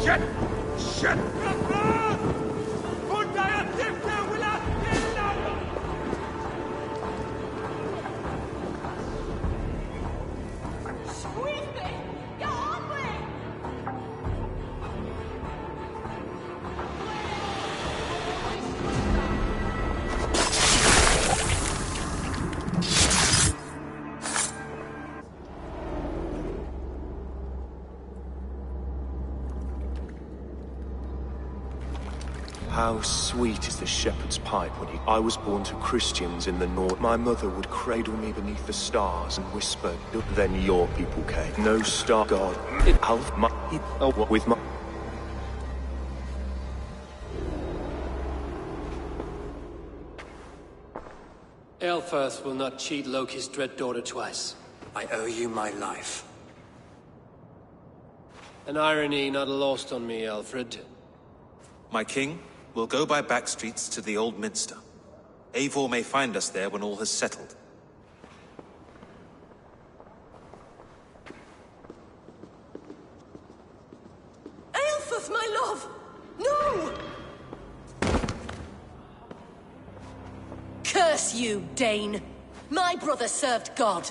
Shit! Shit! How sweet is the shepherd's pipe when I was born to Christians in the north. My mother would cradle me beneath the stars and whisper, then your people came. No star god. With my... Aelfirth will not cheat Loki's dread daughter twice. I owe you my life. An irony not lost on me, Alfred. My king, we'll go by back streets to the Old Minster. Eivor may find us there when all has settled. Aelfirth, my love! No! Curse you, Dane! My brother served God.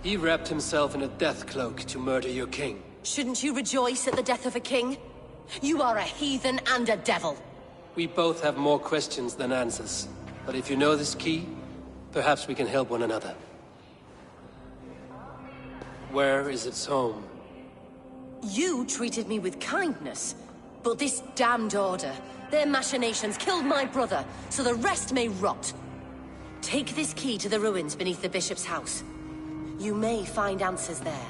He wrapped himself in a death cloak to murder your king. Shouldn't you rejoice at the death of a king? You are a heathen and a devil. We both have more questions than answers. But if you know this key, perhaps we can help one another. Where is its home? You treated me with kindness, but this damned order, their machinations killed my brother, so the rest may rot. Take this key to the ruins beneath the bishop's house. You may find answers there.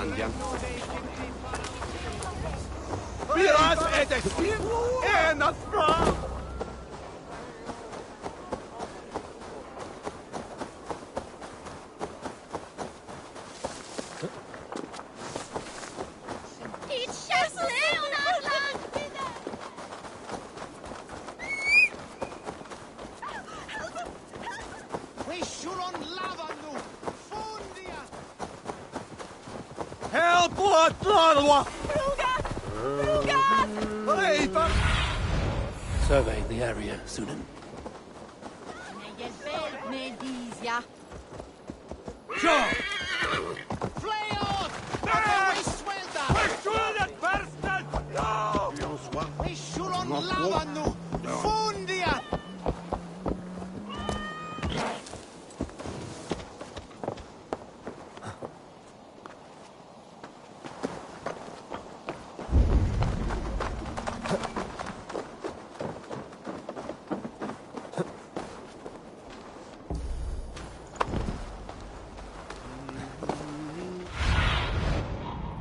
Andian. Viras edexim en afra! It's just Leonard! We should on lava nu! Fundia! Help what Lalwa! Survey the area, Sunan. Sure! Flayos! We swelda! We should on lava nu! Fundia!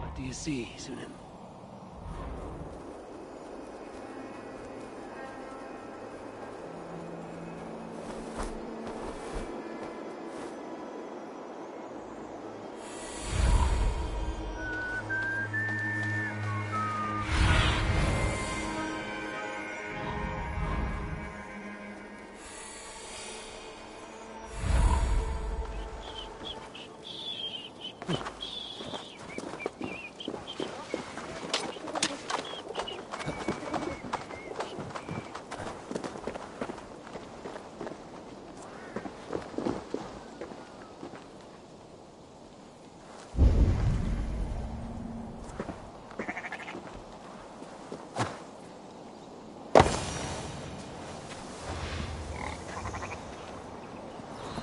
What do you see, Sunan?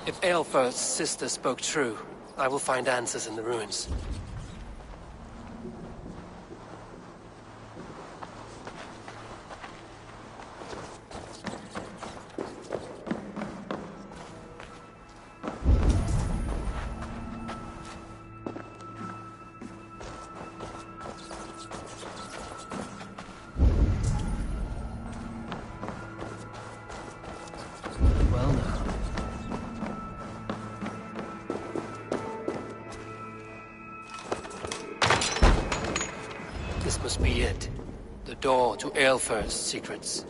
If Aelfir's sister spoke true, I will find answers in the ruins. Well now. This must be it. The door to Aelfir's secrets.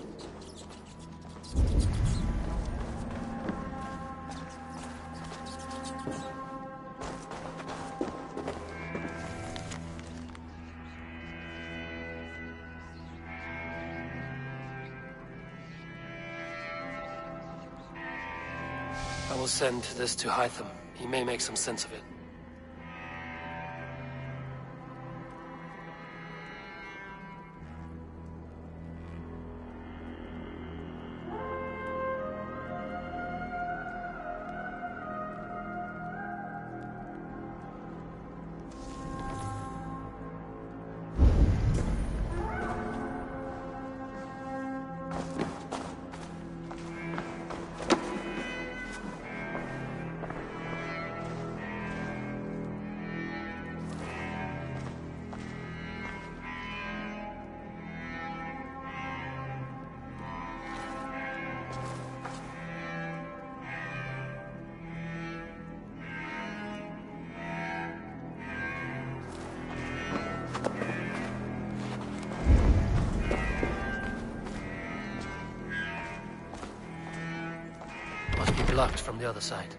I will send this to Hytham. He may make some sense of it. Must be blocked from the other side.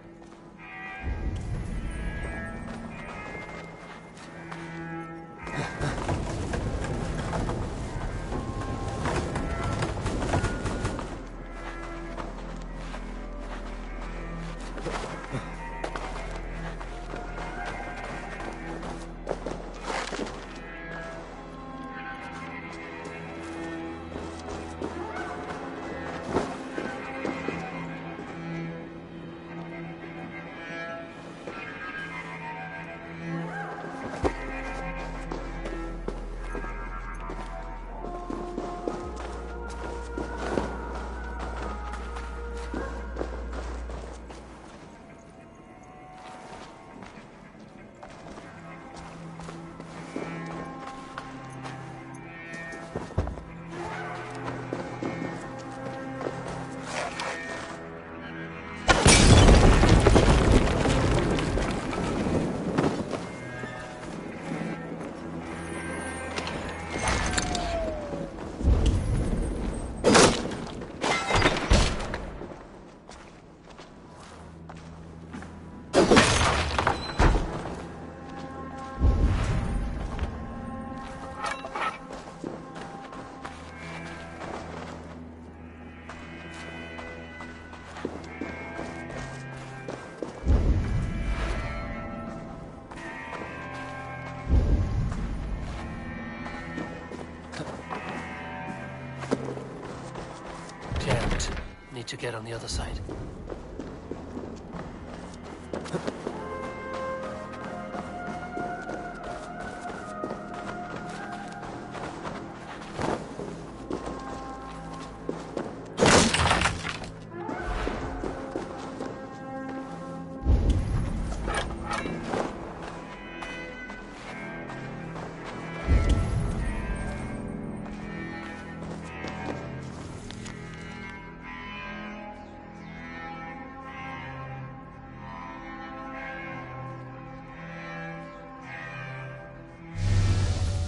Need to get on the other side.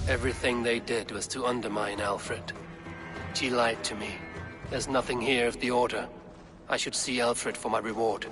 Everything they did was to undermine Alfred. She lied to me. There's nothing here of the Order. I should see Alfred for my reward.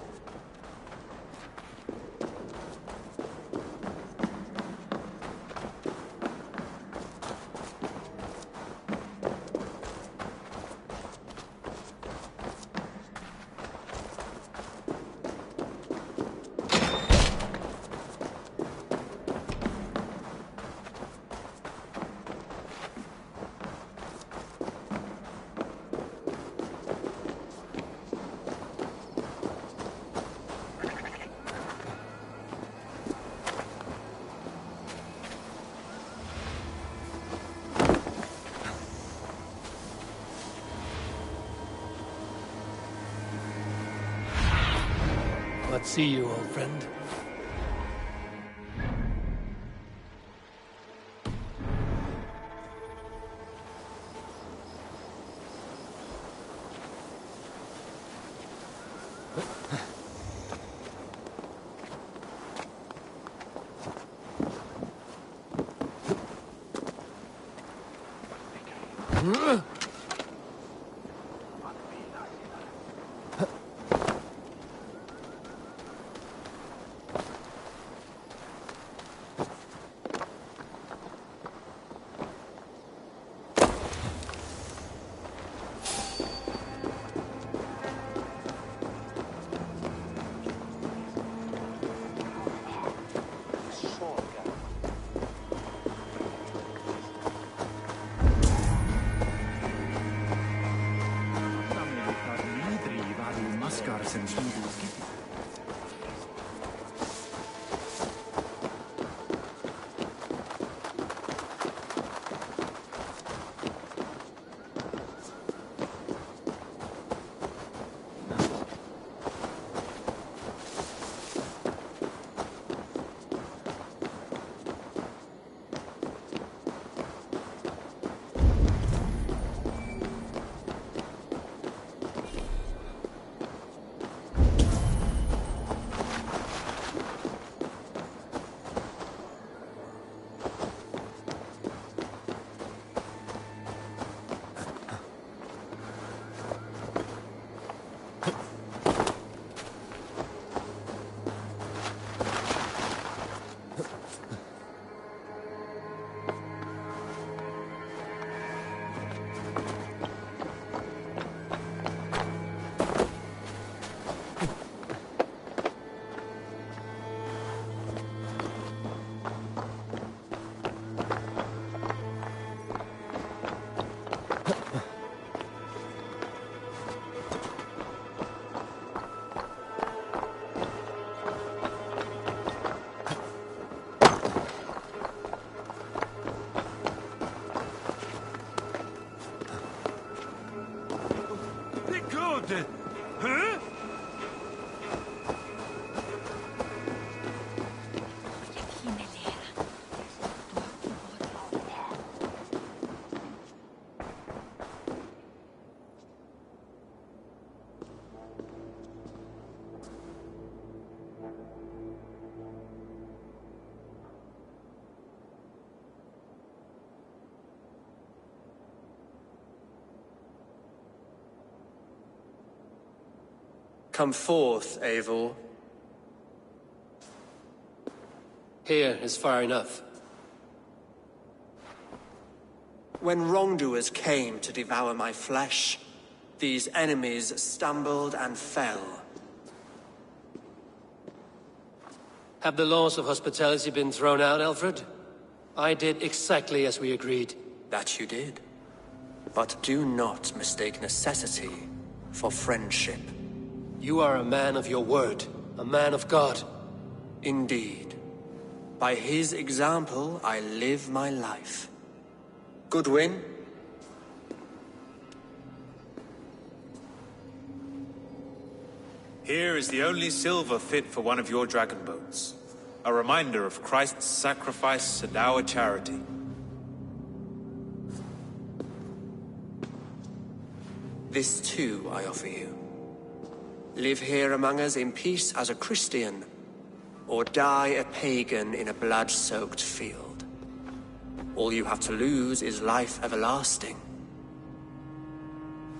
Let's see you, old friend. Huh? Come forth, Eivor. Here is far enough. When wrongdoers came to devour my flesh, these enemies stumbled and fell. Have the laws of hospitality been thrown out, Alfred? I did exactly as we agreed. That you did. But do not mistake necessity for friendship. You are a man of your word, a man of God. Indeed. By his example, I live my life. Goodwin? Here is the only silver fit for one of your dragon boats. A reminder of Christ's sacrifice and our charity. This too I offer you. Live here among us in peace as a Christian, or die a pagan in a blood-soaked field. All you have to lose is life everlasting.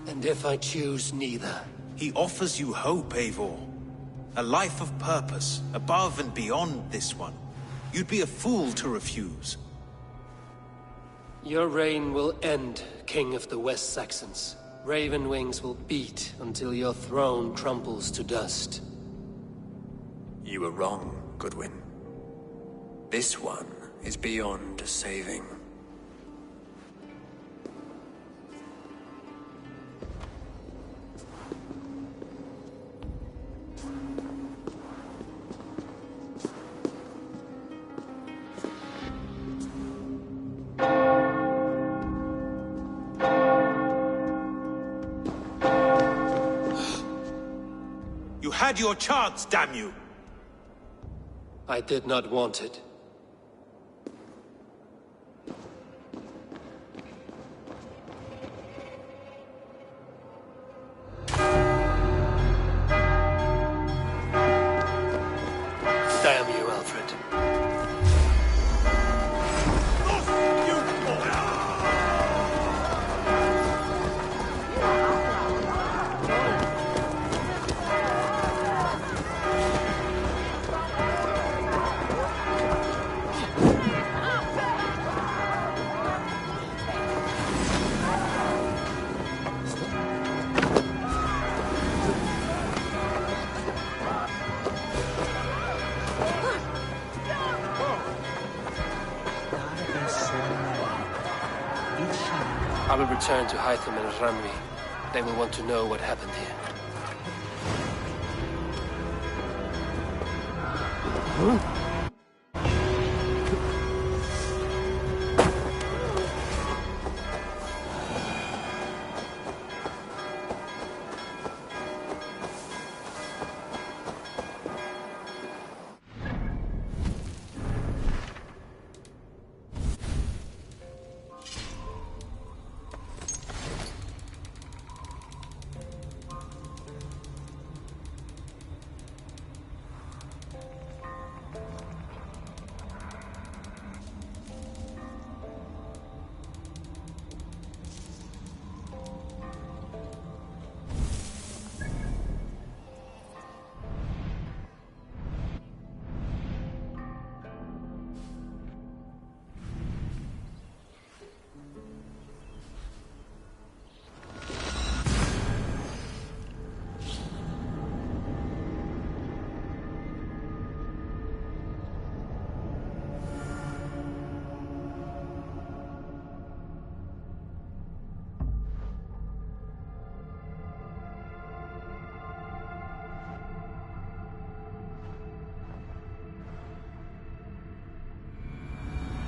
And if I choose neither? He offers you hope, Eivor. A life of purpose, above and beyond this one. You'd be a fool to refuse. Your reign will end, King of the West Saxons. Raven wings will beat until your throne crumbles to dust. You were wrong, Goodwin. This one is beyond saving. You had your chance, damn you! I did not want it. Damn you, Alfred. I will return to Hytham and Ramri. They will want to know what happened here.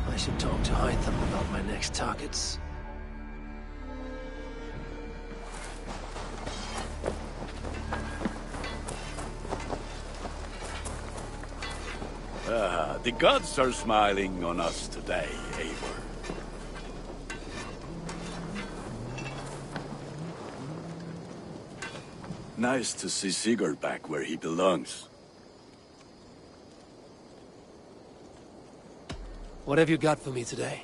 I should talk to Hytham about my next targets. The gods are smiling on us today, Eivor. Nice to see Sigurd back where he belongs. What have you got for me today?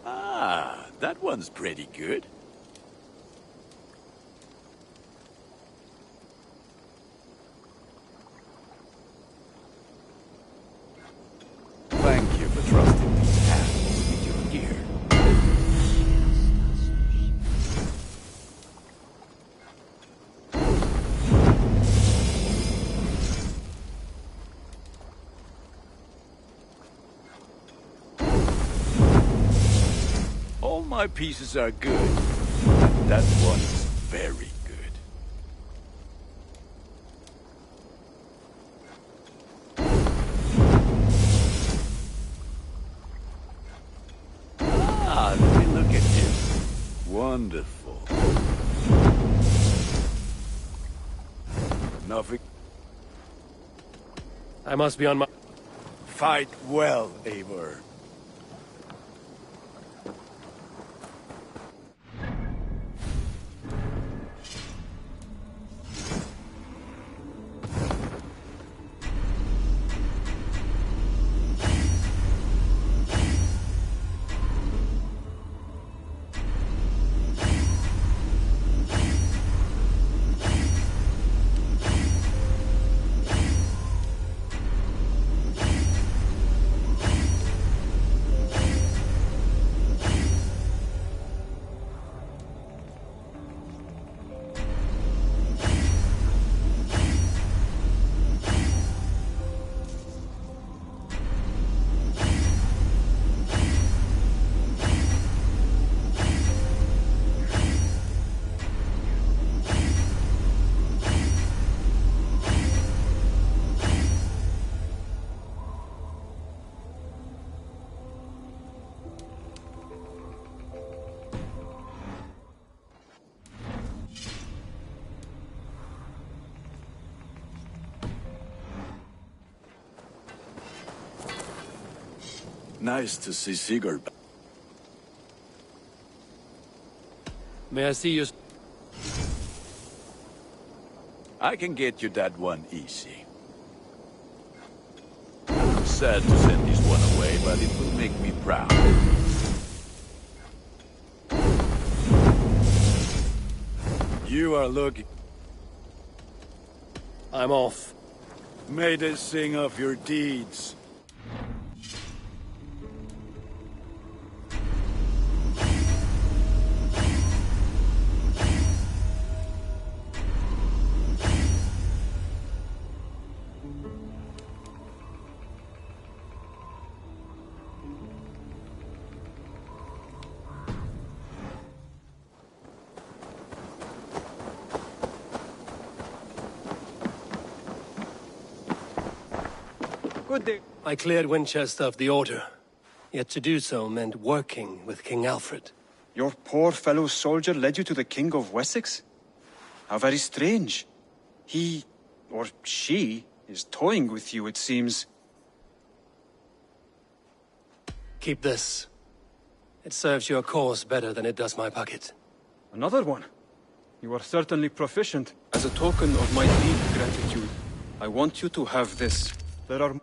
Ah, that one's pretty good. Thank you for trusting these hands with your gear. All my pieces are good. That one is very good. Ah, let me look at you. Wonderful. Nothing. I must be on my... Fight well, Eivor. Nice to see Sigurd. May I see you? I can get you that one easy. I'm sad to send this one away, but it will make me proud. You are looking... I'm off. May they sing of your deeds. Good day. I cleared Winchester of the Order. Yet to do so meant working with King Alfred. Your poor fellow soldier led you to the King of Wessex? How very strange. He, or she, is toying with you, it seems. Keep this. It serves your cause better than it does my pocket. Another one? You are certainly proficient. As a token of my deep gratitude, I want you to have this. There are...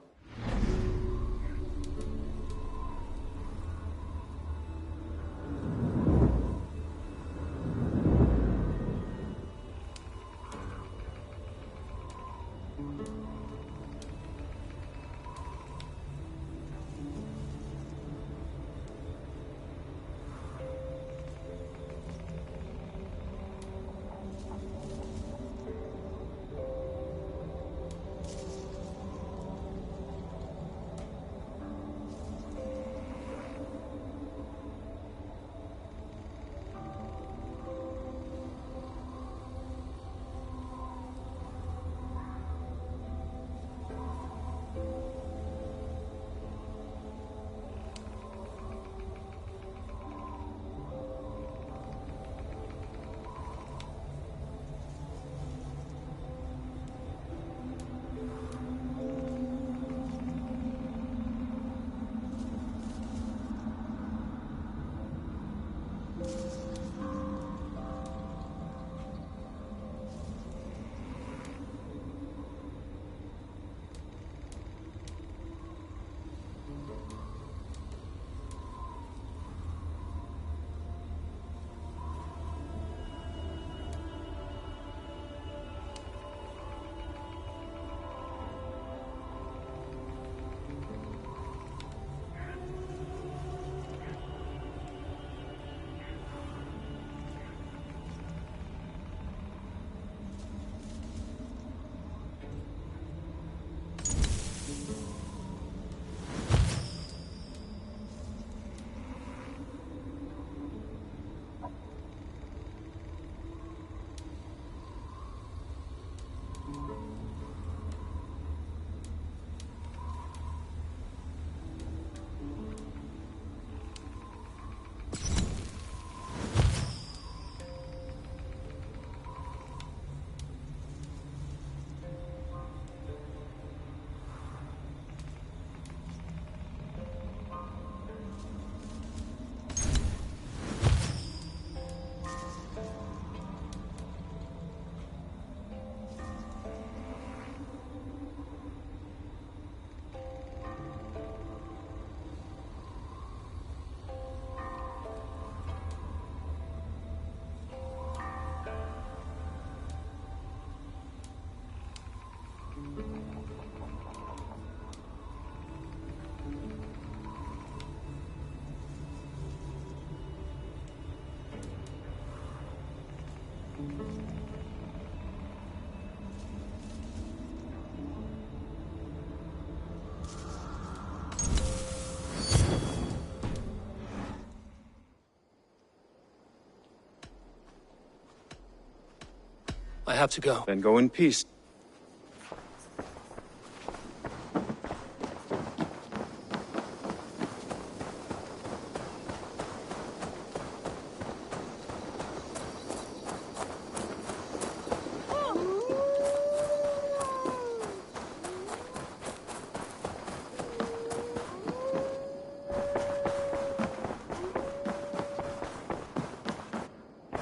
I have to go. Then go in peace.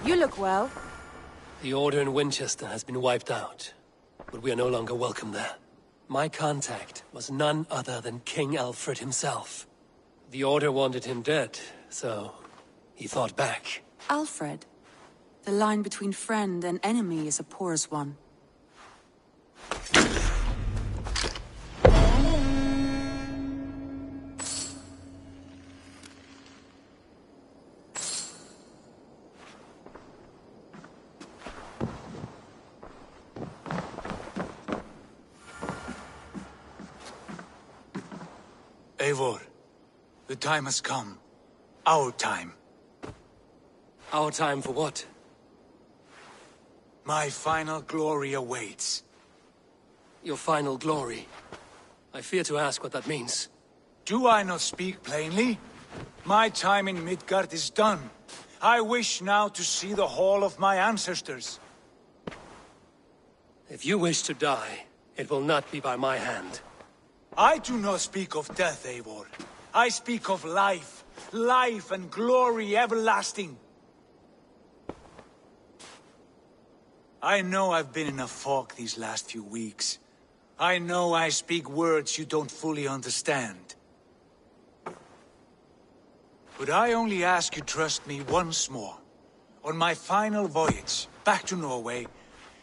You look well. The Order in Winchester has been wiped out, but we are no longer welcome there. My contact was none other than King Alfred himself. The Order wanted him dead, so he fought back. Alfred? The line between friend and enemy is a porous one. Eivor, the time has come. Our time. Our time for what? My final glory awaits. Your final glory? I fear to ask what that means. Do I not speak plainly? My time in Midgard is done. I wish now to see the hall of my ancestors. If you wish to die, it will not be by my hand. I do not speak of death, Eivor. I speak of life. Life and glory everlasting. I know I've been in a fog these last few weeks. I know I speak words you don't fully understand. But I only ask you trust me once more. On my final voyage, back to Norway,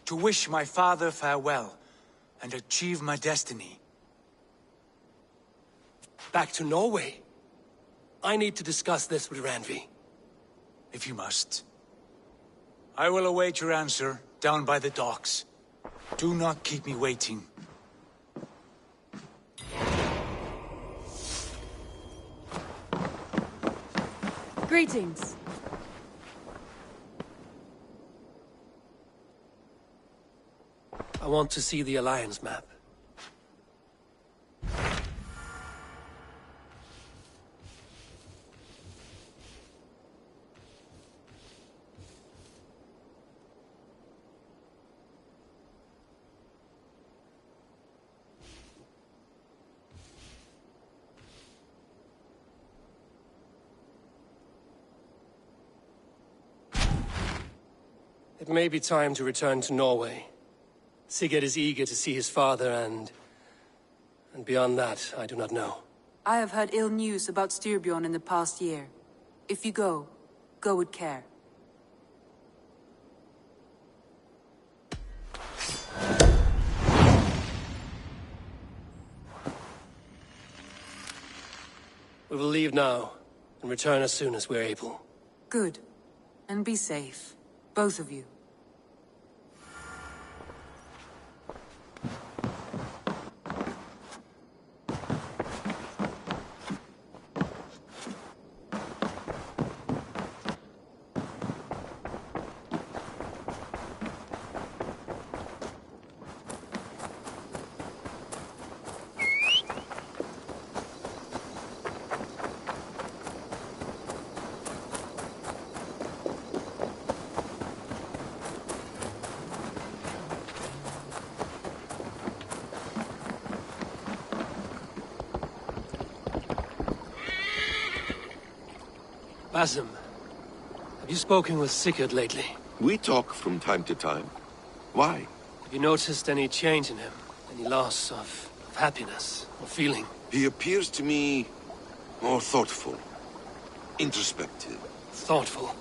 to wish my father farewell, and achieve my destiny. Back to Norway? I need to discuss this with Randvi. If you must. I will await your answer down by the docks. Do not keep me waiting. Greetings. I want to see the Alliance map. It may be time to return to Norway. Sigurd is eager to see his father and beyond that, I do not know. I have heard ill news about Styrbjorn in the past year. If you go, go with care. We will leave now, and return as soon as we're able. Good. And be safe. Both of you. Basim, have you spoken with Sigurd lately? We talk from time to time. Why? Have you noticed any change in him? Any loss of happiness or feeling? He appears to me more thoughtful, introspective. Thoughtful?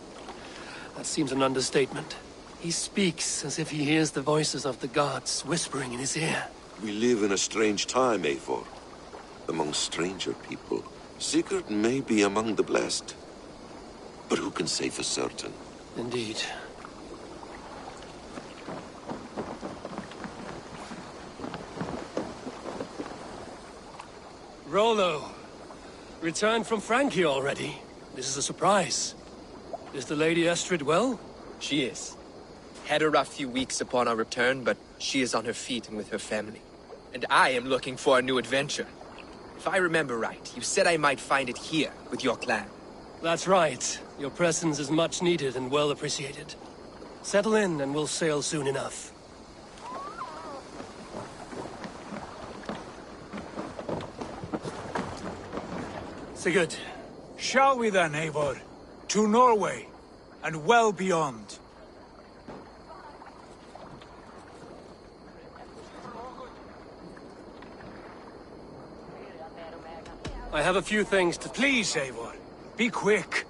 That seems an understatement. He speaks as if he hears the voices of the gods whispering in his ear. We live in a strange time, Eivor. Among stranger people. Sigurd may be among the blessed. But who can say for certain? Indeed. Rollo, returned from Frankie already. This is a surprise. Is the Lady Estrid well? She is. Had a rough few weeks upon our return, but she is on her feet and with her family. And I am looking for a new adventure. If I remember right, you said I might find it here, with your clan. That's right. Your presence is much needed and well appreciated. Settle in and we'll sail soon enough. Sigurd. Shall we then, Eivor? To Norway, and well beyond. I have a few things to... Please, Eivor, be quick.